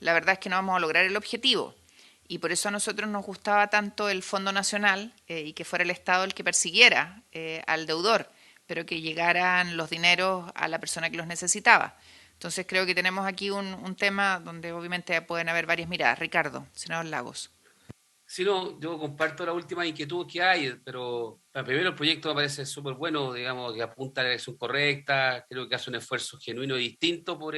S1: la verdad es que no vamos a lograr el objetivo. Y por eso a nosotros nos gustaba tanto el Fondo Nacional y que fuera el Estado el que persiguiera al deudor, pero que llegaran los dineros a la persona que los necesitaba. Entonces creo que tenemos aquí un tema donde obviamente pueden haber varias miradas. Ricardo, senador Lagos.
S5: Sí, no, yo comparto la última inquietud que hay, pero primero el proyecto me parece súper bueno, digamos, que apunta a la dirección correcta, creo que hace un esfuerzo genuino y distinto por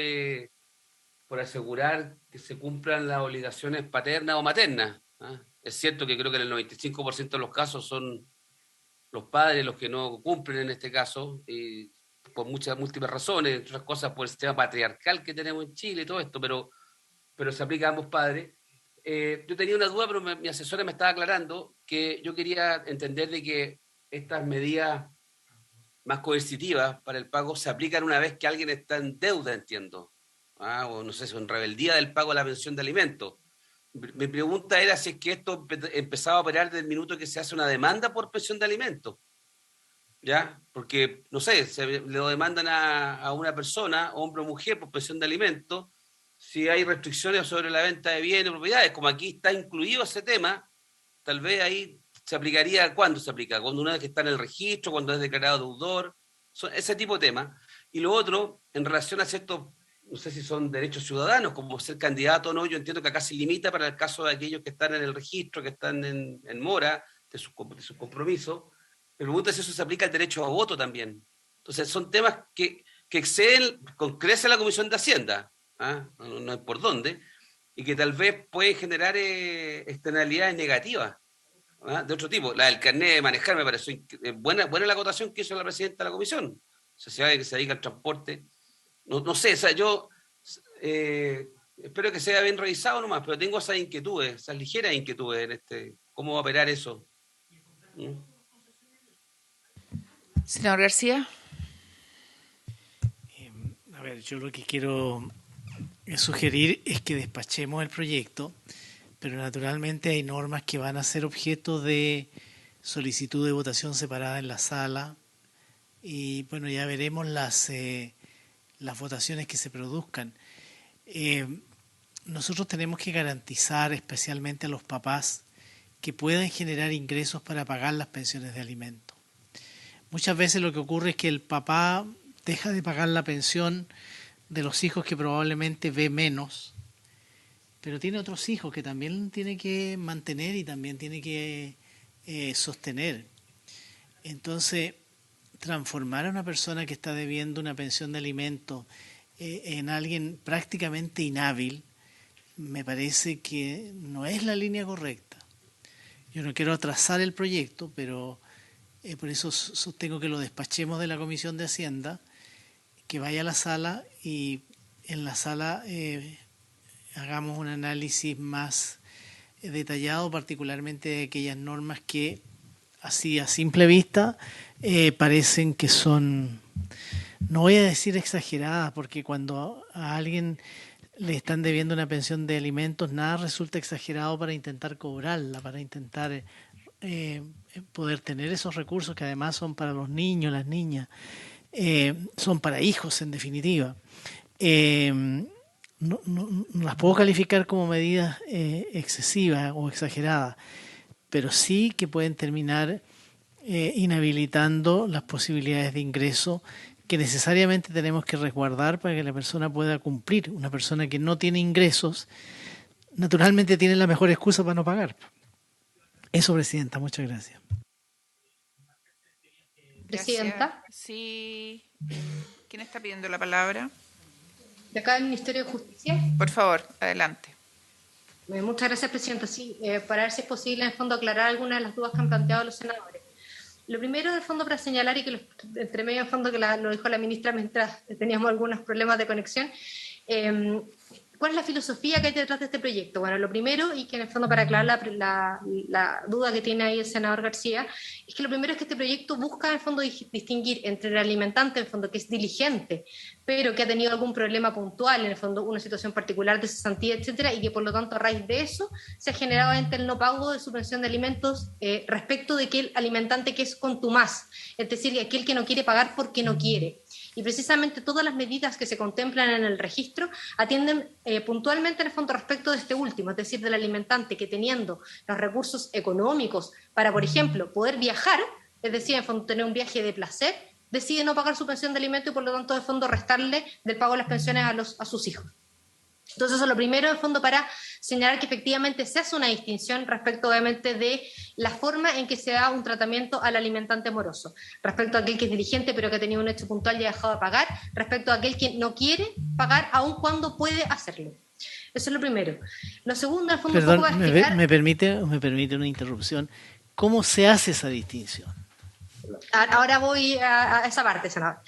S5: asegurar que se cumplan las obligaciones paternas o maternas. Es cierto que creo que en el 95% de los casos son los padres los que no cumplen en este caso, y por muchas múltiples razones, entre otras cosas por el sistema patriarcal que tenemos en Chile y todo esto, pero se aplica a ambos padres. Yo tenía una duda, pero mi asesora me estaba aclarando que yo quería entender de que estas medidas más coercitivas para el pago se aplican una vez que alguien está en deuda, entiendo. O no sé, en rebeldía del pago de la pensión de alimentos. Mi pregunta era si es que esto empezaba a operar desde el minuto que se hace una demanda por pensión de alimentos. ¿Ya? Porque, no sé, le lo demandan a una persona, hombre o mujer, por pensión de alimentos, si hay restricciones sobre la venta de bienes o propiedades, como aquí está incluido ese tema, tal vez ahí se aplicaría. ¿Cuándo se aplica? Cuando una vez que está en el registro, cuando es declarado deudor, ese tipo de temas. Y lo otro, en relación a ciertos, no sé si son derechos ciudadanos, como ser candidato o no, yo entiendo que acá se limita para el caso de aquellos que están en el registro, que están en mora de sus compromisos. Me pregunta si eso se aplica al derecho a voto también. Entonces, son temas que exceden con crece la Comisión de Hacienda, no hay por dónde, y que tal vez pueden generar externalidades negativas de otro tipo. La del carnet de manejar me pareció buena la acotación que hizo la presidenta de la Comisión, sociedad que se dedica al transporte. No sé, o sea, yo espero que sea bien revisado nomás, pero tengo esas inquietudes, esas ligeras inquietudes en cómo va a operar eso.
S1: Senador García.
S8: A ver, yo lo que quiero sugerir es que despachemos el proyecto, pero naturalmente hay normas que van a ser objeto de solicitud de votación separada en la sala y bueno, ya veremos las votaciones que se produzcan. Nosotros tenemos que garantizar especialmente a los papás que puedan generar ingresos para pagar las pensiones de alimentos. Muchas veces lo que ocurre es que el papá deja de pagar la pensión de los hijos que probablemente ve menos, pero tiene otros hijos que también tiene que mantener y también tiene que sostener. Entonces, transformar a una persona que está debiendo una pensión de alimentos en alguien prácticamente inhábil, me parece que no es la línea correcta. Yo no quiero atrasar el proyecto, pero por eso sostengo que lo despachemos de la Comisión de Hacienda, que vaya a la sala y en la sala hagamos un análisis más detallado particularmente aquellas normas que, así a simple vista, parecen que son, no voy a decir exageradas, porque cuando a alguien le están debiendo una pensión de alimentos, nada resulta exagerado para intentar cobrarla, para intentar poder tener esos recursos que además son para los niños, las niñas, son para hijos en definitiva. No las puedo calificar como medidas excesivas o exageradas, pero sí que pueden terminar inhabilitando las posibilidades de ingreso que necesariamente tenemos que resguardar para que la persona pueda cumplir. Una persona que no tiene ingresos, naturalmente tiene la mejor excusa para no pagar. Eso, Presidenta, muchas gracias.
S6: Presidenta.
S1: Sí. ¿Quién está pidiendo la palabra?
S6: De acá del Ministerio de Justicia.
S1: Por favor, adelante.
S6: Muchas gracias, Presidenta. Sí, para ver si es posible, en el fondo, aclarar algunas de las dudas que han planteado los senadores. Lo primero, del fondo, para señalar, y que entre medio, en fondo, que lo dijo la ministra mientras teníamos algunos problemas de conexión, ¿cuál es la filosofía que hay detrás de este proyecto? Bueno, lo primero, y que en el fondo para aclarar la duda que tiene ahí el senador García, es que lo primero es que este proyecto busca en el fondo distinguir entre el alimentante, en el fondo, que es diligente, pero que ha tenido algún problema puntual, en el fondo una situación particular de cesantía, etcétera, y que por lo tanto a raíz de eso se ha generado el no pago de su pensión de alimentos respecto de aquel alimentante que es contumaz, es decir, aquel que no quiere pagar porque no quiere. Y precisamente todas las medidas que se contemplan en el registro atienden puntualmente en el fondo respecto de este último, es decir, del alimentante que teniendo los recursos económicos para, por ejemplo, poder viajar, es decir, en el fondo tener un viaje de placer, decide no pagar su pensión de alimento y por lo tanto de fondo restarle del pago de las pensiones a sus hijos. Entonces eso es lo primero, en fondo, para señalar que efectivamente se hace una distinción respecto, obviamente, de la forma en que se da un tratamiento al alimentante moroso, respecto a aquel que es diligente pero que ha tenido un hecho puntual y ha dejado de pagar, respecto a aquel que no quiere pagar aun cuando puede hacerlo. Eso es lo primero. Lo segundo, en el fondo,
S8: perdón,
S6: un poco explicar...
S8: me permite una interrupción. ¿Cómo se hace esa distinción?
S6: Ahora voy a esa parte, senador.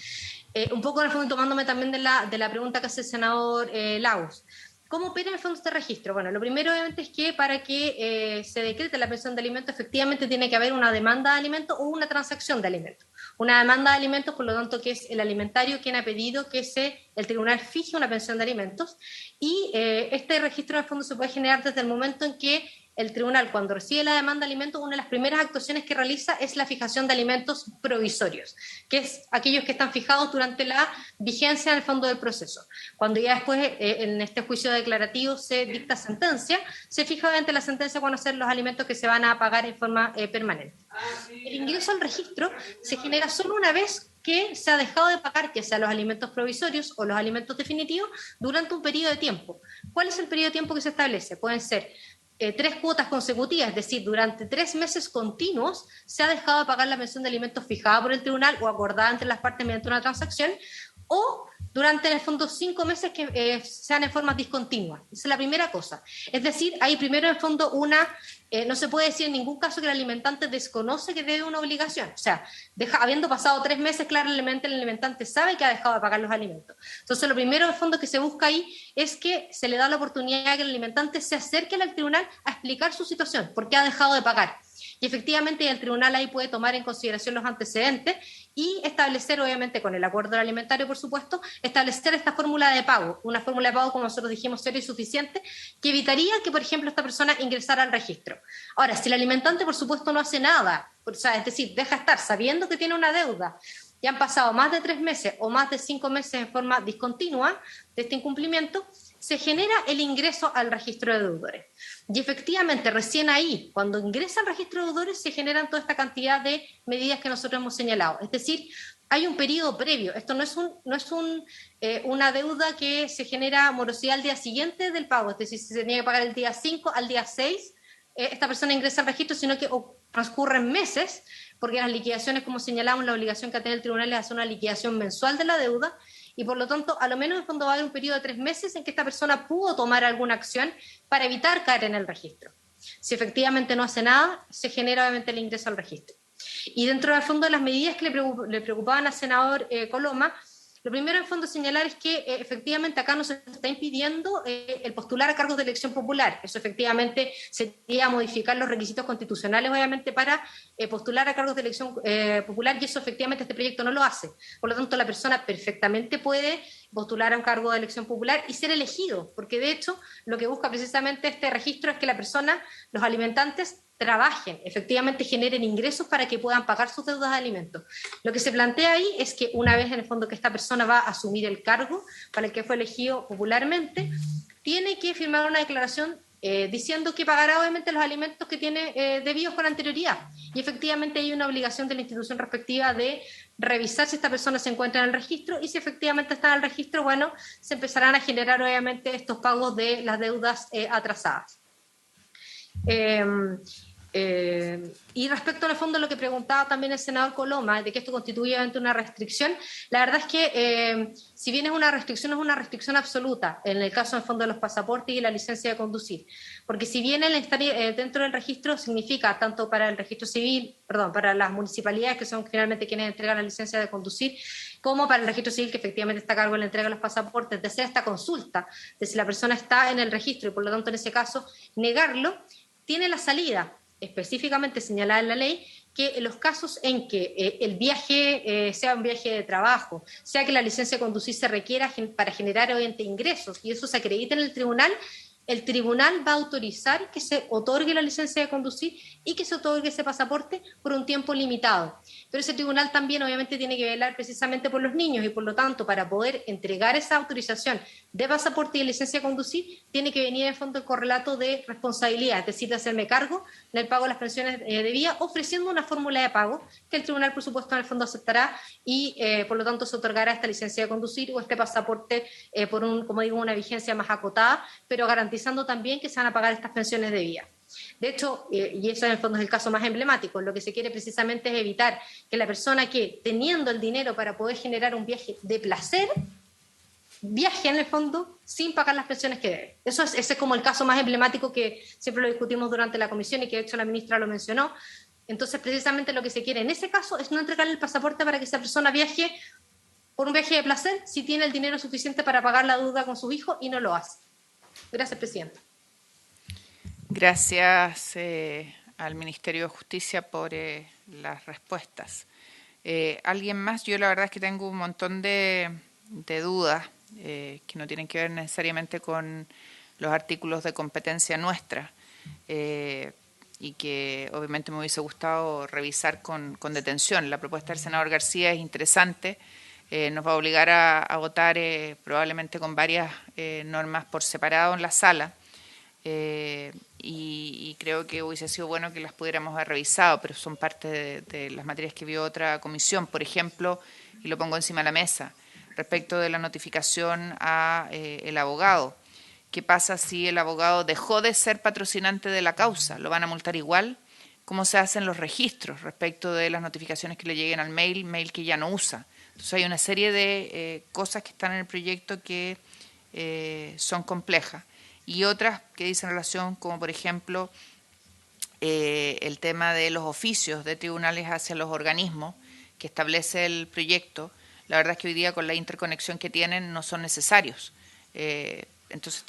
S6: Un poco en el fondo tomándome también de la pregunta que hace el senador Laus. ¿Cómo opera en el fondo este registro? Bueno, lo primero obviamente es que para que se decrete la pensión de alimentos efectivamente tiene que haber una demanda de alimentos o una transacción de alimentos. Una demanda de alimentos, por lo tanto, que es el alimentario quien ha pedido que el tribunal fije una pensión de alimentos y este registro en el fondo se puede generar desde el momento en que el tribunal, cuando recibe la demanda de alimentos, una de las primeras actuaciones que realiza es la fijación de alimentos provisorios, que es aquellos que están fijados durante la vigencia en el fondo del proceso. Cuando ya después, en este juicio declarativo, se dicta sentencia, se fija durante la sentencia cuándo ser los alimentos que se van a pagar en forma permanente. El ingreso al registro se genera solo una vez que se ha dejado de pagar, ya sea los alimentos provisorios o los alimentos definitivos, durante un periodo de tiempo. ¿Cuál es el periodo de tiempo que se establece? Pueden ser 3 cuotas consecutivas, es decir, durante 3 meses continuos se ha dejado de pagar la pensión de alimentos fijada por el tribunal o acordada entre las partes mediante una transacción, o durante, en el fondo, 5 meses que sean en forma discontinua. Esa es la primera cosa. Es decir, hay primero, en el fondo, no se puede decir en ningún caso que el alimentante desconoce que debe una obligación. O sea, habiendo pasado 3 meses, claramente el alimentante sabe que ha dejado de pagar los alimentos. Entonces, lo primero, en el fondo, que se busca ahí es que se le da la oportunidad a que el alimentante se acerque al tribunal a explicar su situación, por qué ha dejado de pagar. Y efectivamente el tribunal ahí puede tomar en consideración los antecedentes y establecer, obviamente con el acuerdo alimentario, por supuesto, establecer esta fórmula de pago, una fórmula de pago, como nosotros dijimos, seria y suficiente, que evitaría que, por ejemplo, esta persona ingresara al registro. Ahora, si el alimentante, por supuesto, no hace nada, o sea, es decir, deja estar sabiendo que tiene una deuda, y han pasado más de 3 meses o más de 5 meses en forma discontinua de este incumplimiento, se genera el ingreso al registro de deudores. Y efectivamente, recién ahí, cuando ingresa al registro de deudores, se generan toda esta cantidad de medidas que nosotros hemos señalado. Es decir, hay un periodo previo. Esto no es una deuda que se genera morosidad al día siguiente del pago. Es decir, si se tenía que pagar el día 5 al día 6, esta persona ingresa al registro, sino que transcurren meses, porque las liquidaciones, como señalamos, la obligación que tiene el tribunal es hacer una liquidación mensual de la deuda, y por lo tanto, a lo menos en el fondo va a haber un periodo de 3 meses en que esta persona pudo tomar alguna acción para evitar caer en el registro. Si efectivamente no hace nada, se genera obviamente el ingreso al registro. Y dentro del fondo de las medidas que le preocupaban al senador Coloma, Lo primero, en fondo, señalar es que efectivamente acá no se está impidiendo el postular a cargos de elección popular. Eso efectivamente sería modificar los requisitos constitucionales, obviamente, para postular a cargos de elección popular, y eso efectivamente este proyecto no lo hace. Por lo tanto, la persona perfectamente puede postular a un cargo de elección popular y ser elegido, porque de hecho lo que busca precisamente este registro es que la persona, los alimentantes, trabajen, efectivamente generen ingresos para que puedan pagar sus deudas de alimentos. Lo que se plantea ahí es que una vez en el fondo que esta persona va a asumir el cargo para el que fue elegido popularmente, tiene que firmar una declaración diciendo que pagará obviamente los alimentos que tiene debidos con anterioridad. Y efectivamente hay una obligación de la institución respectiva de revisar si esta persona se encuentra en el registro, y si efectivamente está en el registro, bueno, se empezarán a generar obviamente estos pagos de las deudas atrasadas. Y respecto al fondo a lo que preguntaba también el senador Coloma, de que esto constituye una restricción, la verdad es que si bien es una restricción absoluta en el caso del fondo de los pasaportes y la licencia de conducir, porque si bien el estar dentro del registro significa tanto para el registro civil, para las municipalidades, que son finalmente quienes entregan la licencia de conducir, como para el registro civil, que efectivamente está a cargo de la entrega de los pasaportes, de hacer esta consulta de si la persona está en el registro y por lo tanto en ese caso negarlo, tiene la salida específicamente señalada en la ley, que en los casos en que el viaje sea un viaje de trabajo, sea que la licencia de conducir se requiera para generar obviamente ingresos y eso se acredite en el tribunal va a autorizar que se otorgue la licencia de conducir y que se otorgue ese pasaporte por un tiempo limitado. Pero ese tribunal también obviamente tiene que velar precisamente por los niños y por lo tanto para poder entregar esa autorización de pasaporte y de licencia de conducir tiene que venir en fondo el correlato de responsabilidad, es decir, de hacerme cargo del pago de las pensiones debidas, ofreciendo una fórmula de pago que el tribunal por supuesto en el fondo aceptará y por lo tanto se otorgará esta licencia de conducir o este pasaporte por una vigencia más acotada, pero garantizando también que se van a pagar estas pensiones debidas. De hecho, y eso en el fondo es el caso más emblemático, lo que se quiere precisamente es evitar que la persona que, teniendo el dinero para poder generar un viaje de placer, viaje en el fondo sin pagar las pensiones que debe. Ese es como el caso más emblemático que siempre lo discutimos durante la comisión y que de hecho la ministra lo mencionó. Entonces, precisamente lo que se quiere en ese caso es no entregarle el pasaporte para que esa persona viaje por un viaje de placer si tiene el dinero suficiente para pagar la deuda con sus hijos y no lo hace. Gracias, Presidenta.
S1: Gracias al Ministerio de Justicia por las respuestas. ¿Alguien más? Yo la verdad es que tengo un montón de dudas que no tienen que ver necesariamente con los artículos de competencia nuestra y que obviamente me hubiese gustado revisar con detención. La propuesta del senador García es interesante. Nos va a obligar a votar probablemente con varias normas por separado en la sala. Y creo que hubiese sido bueno que las pudiéramos haber revisado, pero son parte de las materias que vio otra comisión. Por ejemplo, y lo pongo encima de la mesa, respecto de la notificación a el abogado. ¿Qué pasa si el abogado dejó de ser patrocinante de la causa? ¿Lo van a multar igual? ¿Cómo se hacen los registros respecto de las notificaciones que le lleguen al mail que ya no usa? Entonces hay una serie de cosas que están en el proyecto que son complejas. Y otras que dicen relación, como por ejemplo el tema de los oficios de tribunales hacia los organismos que establece el proyecto. La verdad es que hoy día con la interconexión que tienen no son necesarios. Entonces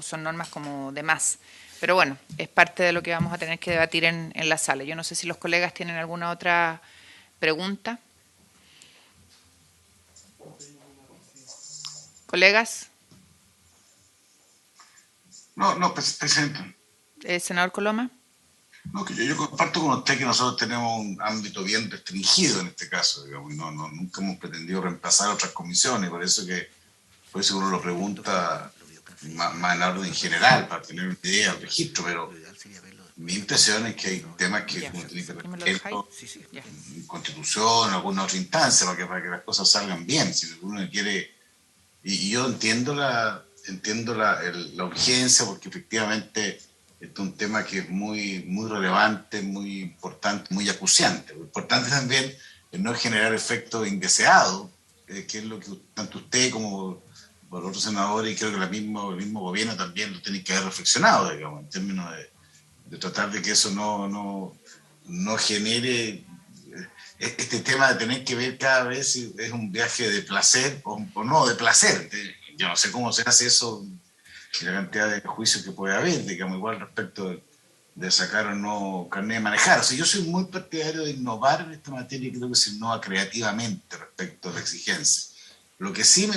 S1: son normas como de más. Pero bueno, es parte de lo que vamos a tener que debatir en la sala. Yo no sé si los colegas tienen alguna otra pregunta. ¿Colegas?
S3: No, Presidente.
S1: Senador Coloma.
S3: No, que yo comparto con usted que nosotros tenemos un ámbito bien restringido en este caso, digamos, y nunca hemos pretendido reemplazar otras comisiones, por eso uno lo pregunta más en orden general, para tener una idea del registro, pero mi impresión es que hay temas que uno tiene que resolverlo en Constitución, en alguna otra instancia, para que las cosas salgan bien, si uno quiere. Y yo entiendo la urgencia, porque efectivamente este es un tema que es muy, muy relevante, muy importante, muy acuciante. Lo importante también es no generar efectos indeseados, que es lo que tanto usted como por otros senadores, y creo que el mismo gobierno también lo tiene que haber reflexionado, digamos, en términos de tratar de que eso no genere este tema de tener que ver cada vez si es un viaje de placer o no de placer. Yo no sé cómo se hace eso y la cantidad de juicios que puede haber, digamos, igual respecto de sacar o no carnet de manejar. O sea, yo soy muy partidario de innovar en esta materia y creo que se innova creativamente respecto a la exigencia. Lo que sí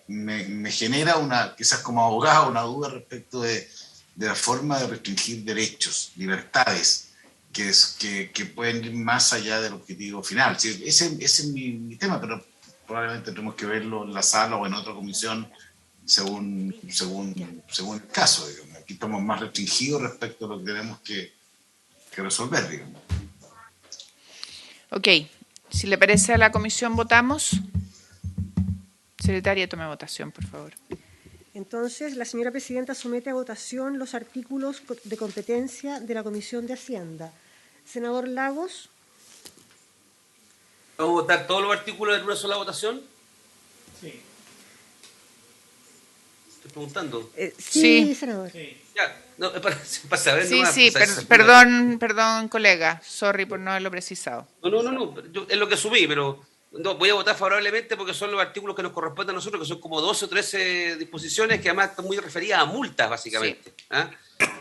S3: me genera quizás como abogado, una duda respecto de la forma de restringir derechos, libertades, que pueden ir más allá del objetivo final. Sí, ese es mi tema, pero probablemente tenemos que verlo en la sala o en otra comisión según el caso, digamos. Aquí estamos más restringidos respecto a lo que tenemos que resolver, digamos.
S1: Ok, si le parece a la comisión, votamos. Secretaria, tome votación, por favor.
S2: Entonces, la señora presidenta somete a votación los artículos de competencia de la Comisión de Hacienda. Senador Lagos.
S5: ¿Vamos a votar todos los artículos en una sola votación?
S8: Sí.
S5: Estoy preguntando.
S2: Sí, senador.
S5: Sí. Ya, no, para saber
S1: sí,
S5: nomás,
S1: sí,
S5: pues,
S1: perdón, colega. Sorry por no haberlo precisado.
S5: No. Es lo que asumí, pero no, voy a votar favorablemente porque son los artículos que nos corresponden a nosotros, que son como 12 o 13 disposiciones que además están muy referidas a multas, básicamente. Sí. ¿Ah?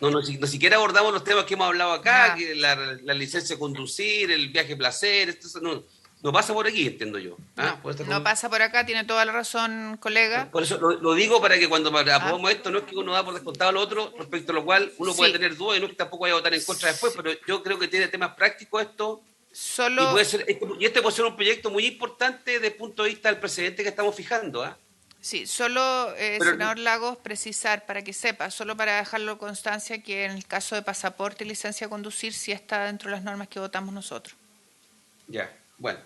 S5: No siquiera abordamos los temas que hemos hablado acá, que la licencia de conducir, el viaje placer, esto no pasa por aquí, entiendo yo. ¿Ah?
S1: No pasa por acá, tiene toda la razón, colega.
S5: Por eso lo digo para que cuando aprobamos esto, no es que uno da por descontado lo otro, respecto a lo cual uno puede tener dudas y no es que tampoco vaya a votar en contra después, pero yo creo que tiene temas prácticos esto. Y este puede ser un proyecto muy importante desde el punto de vista del precedente que estamos fijando. ¿Ah?
S1: Sí, solo, senador Lagos, precisar para que sepa, solo para dejarlo constancia que en el caso de pasaporte y licencia de conducir sí está dentro de las normas que votamos nosotros.
S5: Ya, bueno.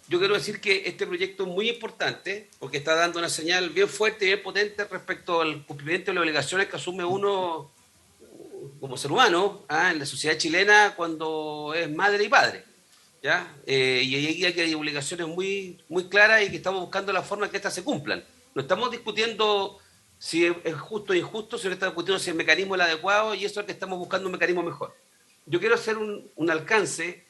S5: Yo quiero decir que este proyecto es muy importante porque está dando una señal bien fuerte y bien potente respecto al cumplimiento de las obligaciones que asume uno como ser humano en la sociedad chilena cuando es madre y padre. ¿Ya? Y aquí hay obligaciones muy, muy claras y que estamos buscando la forma que estas se cumplan. No estamos discutiendo si es justo o injusto, sino que estamos discutiendo si el mecanismo es el adecuado y eso es que estamos buscando un mecanismo mejor. Yo quiero hacer un alcance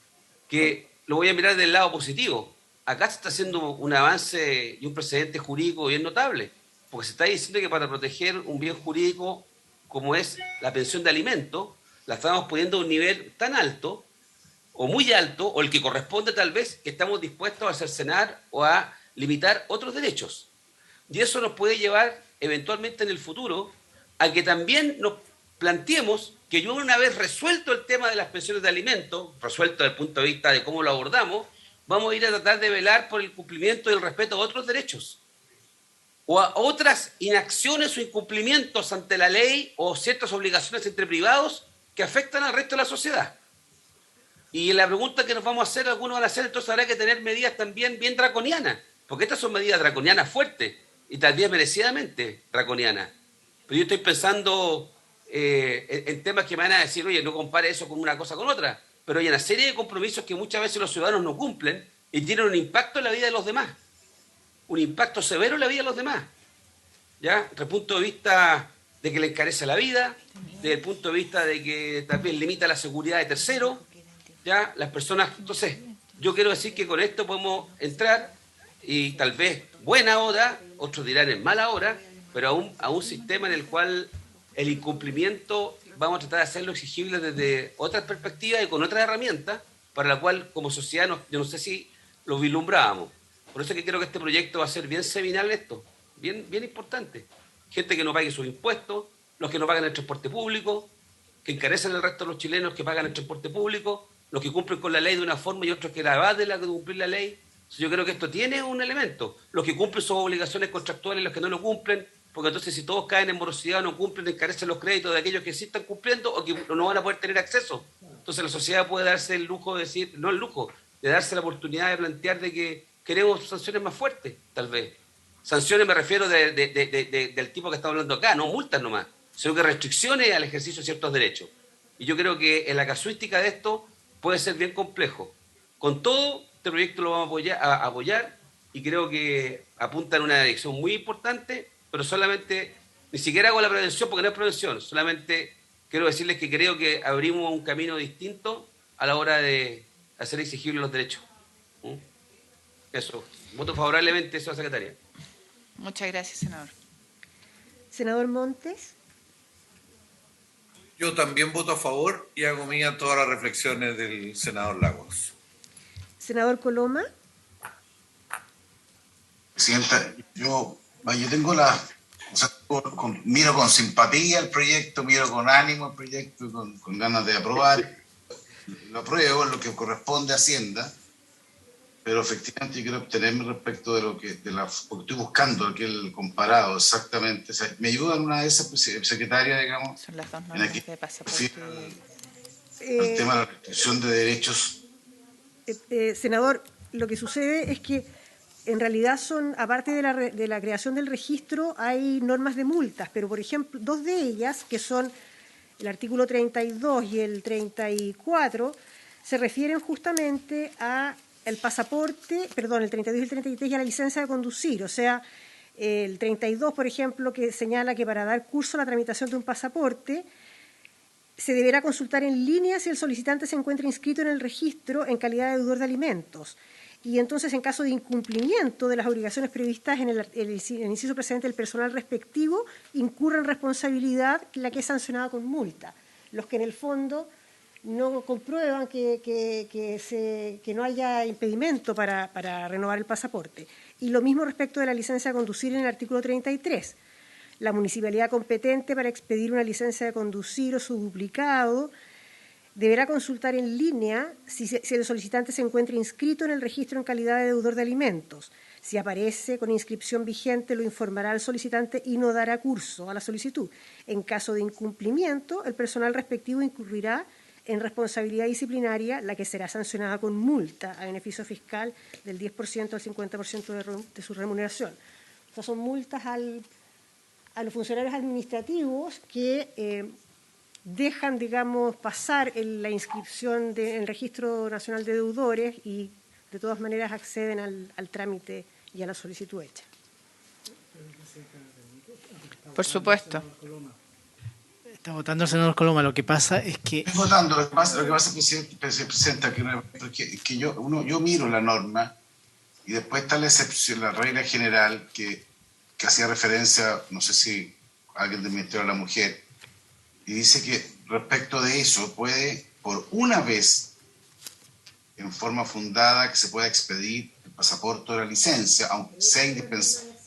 S5: que lo voy a mirar del lado positivo. Acá se está haciendo un avance y un precedente jurídico bien notable, porque se está diciendo que para proteger un bien jurídico como es la pensión de alimento, la estamos poniendo a un nivel tan alto o muy alto, o el que corresponde tal vez, que estamos dispuestos a cercenar o a limitar otros derechos. Y eso nos puede llevar eventualmente en el futuro a que también nos planteemos que yo una vez resuelto el tema de las pensiones de alimentos, resuelto desde el punto de vista de cómo lo abordamos, vamos a ir a tratar de velar por el cumplimiento y el respeto a otros derechos o a otras inacciones o incumplimientos ante la ley o ciertas obligaciones entre privados que afectan al resto de la sociedad. Y la pregunta que nos vamos a hacer, algunos van a hacer, entonces habrá que tener medidas también bien draconianas, porque estas son medidas draconianas fuertes y tal vez merecidamente draconianas. Pero yo estoy pensando en temas que me van a decir, oye, no compare eso con una cosa con otra, pero hay una serie de compromisos que muchas veces los ciudadanos no cumplen y tienen un impacto en la vida de los demás, un impacto severo en la vida de los demás, ¿ya? Desde el punto de vista de que le encarece la vida, desde el punto de vista de que también limita la seguridad de terceros, ¿ya? Las personas, entonces, yo quiero decir que con esto podemos entrar y tal vez buena hora, otros dirán en mala hora, pero a un sistema en el cual el incumplimiento vamos a tratar de hacerlo exigible desde otras perspectivas y con otras herramientas, para la cual como sociedad yo no sé si lo vislumbrábamos. Por eso es que creo que este proyecto va a ser bien seminal esto, bien importante. Gente que no pague sus impuestos, los que no pagan el transporte público, que encarecen el resto de los chilenos que pagan el transporte público, los que cumplen con la ley de una forma y otros que la evaden de cumplir la ley. Yo creo que esto tiene un elemento. Los que cumplen sus obligaciones contractuales y los que no lo cumplen, porque entonces si todos caen en morosidad o no cumplen, encarecen los créditos de aquellos que sí están cumpliendo o que no van a poder tener acceso. Entonces la sociedad puede darse el lujo de decir, no el lujo, de darse la oportunidad de plantear de que queremos sanciones más fuertes, tal vez. Sanciones me refiero del tipo que estamos hablando acá, no multas nomás, sino que restricciones al ejercicio de ciertos derechos. Y yo creo que en la casuística de esto puede ser bien complejo. Con todo, este proyecto lo vamos a apoyar y creo que apunta en una dirección muy importante, pero solamente, ni siquiera hago la prevención porque no es prevención, solamente quiero decirles que creo que abrimos un camino distinto a la hora de hacer exigibles los derechos. Eso. Voto favorablemente, señora secretaria.
S1: Muchas gracias, senador.
S2: Senador Montes.
S4: Yo también voto a favor y hago mía todas las reflexiones del senador Lagos.
S2: Senador Coloma.
S3: Presidenta, yo tengo miro con simpatía el proyecto, miro con ánimo el proyecto, con ganas de aprobar. Lo apruebo, lo que corresponde a Hacienda, pero efectivamente yo quiero obtenerme respecto de porque estoy buscando aquel comparado exactamente. O sea, me ayuda en una de esas, secretaria, digamos.
S1: Son las dos normas de pasaporte.
S3: El tema de la restricción de derechos.
S2: Senador, lo que sucede es que en realidad aparte de la creación del registro, hay normas de multas, pero por ejemplo, dos de ellas, que son el artículo 32 y el 34, se refieren justamente a el pasaporte, perdón, el 32 y el 33 y a la licencia de conducir. O sea, el 32, por ejemplo, que señala que para dar curso a la tramitación de un pasaporte se deberá consultar en línea si el solicitante se encuentra inscrito en el registro en calidad de deudor de alimentos. Y entonces, en caso de incumplimiento de las obligaciones previstas en el inciso precedente del personal respectivo, incurre en responsabilidad la que es sancionada con multa. Los que en el fondo no comprueban que no haya impedimento para renovar el pasaporte. Y lo mismo respecto de la licencia de conducir en el artículo 33. La municipalidad competente para expedir una licencia de conducir o su duplicado deberá consultar en línea si el solicitante se encuentra inscrito en el registro en calidad de deudor de alimentos. Si aparece con inscripción vigente, lo informará al solicitante y no dará curso a la solicitud. En caso de incumplimiento, el personal respectivo incurrirá en responsabilidad disciplinaria, la que será sancionada con multa a beneficio fiscal del 10% al 50% de su remuneración. Estas son multas a los funcionarios administrativos que dejan, digamos, pasar la inscripción en el Registro Nacional de Deudores y de todas maneras acceden al trámite y a la solicitud hecha.
S1: Por supuesto.
S8: Está votando el senador Coloma. Lo que pasa es que...
S3: Estoy votando. Lo que pasa es que se presenta que yo miro la norma y después está la excepción, la regla general que hacía referencia, no sé si alguien del Ministerio de la Mujer, y dice que respecto de eso puede, por una vez, en forma fundada, que se pueda expedir el pasaporte o la licencia, aunque sea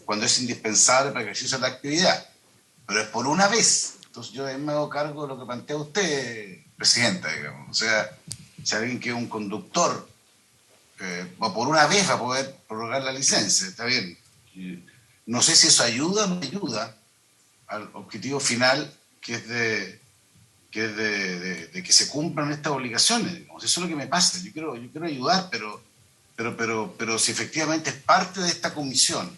S3: cuando es indispensable para el ejercicio de la actividad. Pero es por una vez. Entonces yo me hago cargo de lo que plantea usted, presidenta, digamos. O sea, si alguien que es un conductor, por una vez va a poder prorrogar la licencia, está bien. No sé si eso ayuda o no ayuda al objetivo final, que es de que se cumplan estas obligaciones. Digamos. Eso es lo que me pasa. Yo quiero ayudar, pero si efectivamente es parte de esta comisión,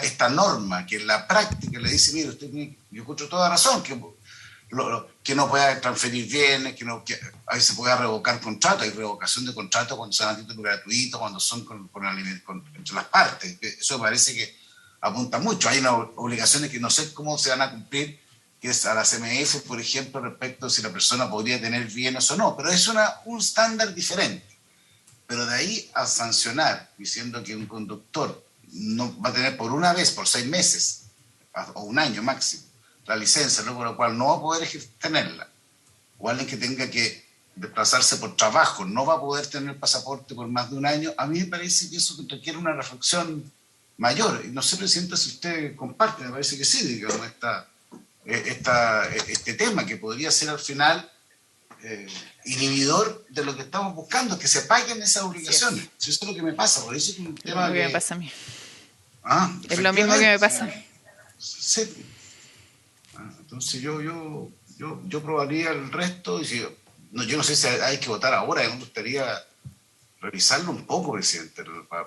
S3: esta norma que en la práctica le dice, mire, yo escucho toda razón, que no pueda transferir bienes, que ahí se pueda revocar contrato, hay revocación de contrato cuando son a título gratuito, cuando son entre las partes. Eso me parece que apunta mucho. Hay unas obligaciones que no sé cómo se van a cumplir, que es a la CMF, por ejemplo, respecto a si la persona podría tener bienes o no, pero es un estándar diferente. Pero de ahí a sancionar, diciendo que un conductor no va a tener por una vez, por 6 meses, o un año máximo, la licencia, luego la cual no va a poder tenerla, o alguien que tenga que desplazarse por trabajo no va a poder tener pasaporte por más de un año, a mí me parece que eso requiere una reflexión mayor. Y no sé, presidenta, si usted comparte, me parece que sí, digamos, este tema, que podría ser al final inhibidor de lo que estamos buscando, que se paguen esas obligaciones. Sí. Eso es lo que me pasa, por eso es un tema
S1: que me pasa a mí. Es lo mismo que me pasa a mí.
S3: Sí. Entonces yo probaría el resto, y yo no sé si hay que votar ahora, me gustaría revisarlo un poco, presidente, para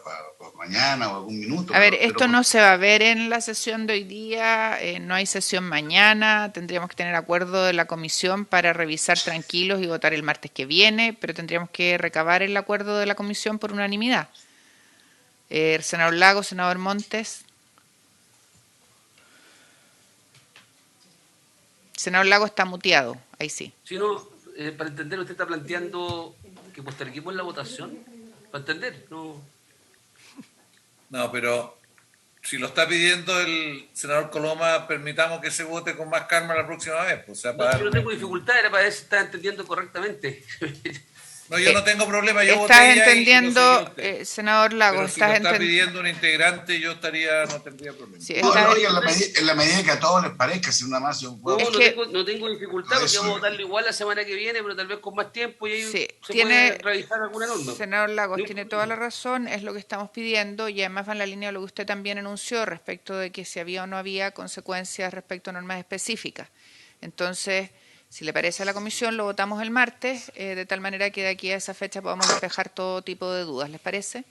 S3: mañana o algún minuto.
S1: A ver, esto no se va a ver en la sesión de hoy día, no hay sesión mañana, tendríamos que tener acuerdo de la comisión para revisar tranquilos y votar el martes que viene, pero tendríamos que recabar el acuerdo de la comisión por unanimidad. Senador Lagos, senador Montes. Senador Lagos está muteado, ahí sí.
S5: Sí, no, para entender, usted está planteando que posterguemos la votación. Para entender, no.
S4: No, pero si lo está pidiendo el senador Coloma, permitamos que se vote con más calma la próxima vez. Pues, o sea,
S5: No, yo no tengo dificultad, era para ver si está entendiendo correctamente.
S4: No, yo no tengo problema, yo voté
S1: Estás
S4: ya
S1: entendiendo,
S4: y
S1: senador Lagos,
S4: pero si lo
S1: estás
S4: está
S1: entendiendo.
S4: pidiendo un integrante, yo no tendría problema.
S1: Sí,
S3: No, no, y en la medida que a todos les parezca, si nada más yo puedo...
S5: No tengo dificultad, porque vamos a votarlo igual la semana que viene, pero tal vez con más tiempo y ahí se puede revisar alguna norma.
S1: Senador Lagos, tiene toda la razón, es lo que estamos pidiendo y además va en la línea de lo que usted también anunció respecto de que si había o no había consecuencias respecto a normas específicas. Entonces, si le parece a la comisión, lo votamos el martes, de tal manera que de aquí a esa fecha podamos despejar todo tipo de dudas. ¿Les parece?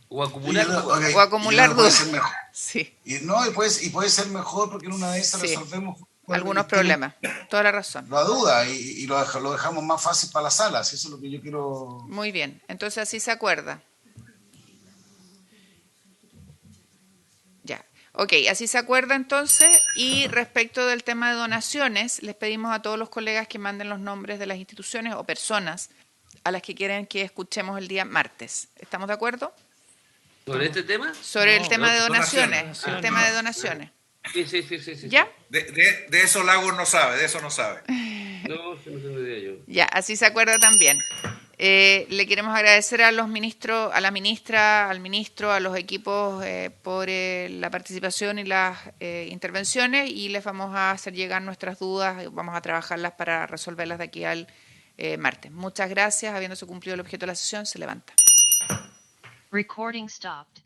S5: O acumular
S1: o acumular dudas.
S3: Sí. Y puede ser mejor porque en una de esas resolvemos
S1: algunos problemas. Toda la razón.
S3: La duda y lo dejamos más fácil para la sala, si eso es lo que yo quiero.
S1: Muy bien, entonces así se acuerda. Ya. Ok, así se acuerda entonces. Y respecto del tema de donaciones, les pedimos a todos los colegas que manden los nombres de las instituciones o personas a las que quieren que escuchemos el día martes. ¿Estamos de acuerdo?
S5: ¿Sobre este tema?
S1: Sobre el tema de donaciones. El tema de donaciones.
S5: Sí.
S1: ¿Ya?
S4: De eso Lagos no sabe, de eso no sabe.
S5: No tengo idea yo.
S1: Ya, así se acuerda también. Le queremos agradecer a los ministros, a la ministra, al ministro, a los equipos por la participación y las intervenciones y les vamos a hacer llegar nuestras dudas y vamos a trabajarlas para resolverlas de aquí al martes. Muchas gracias. Habiéndose cumplido el objeto de la sesión, se levanta.
S9: Recording stopped.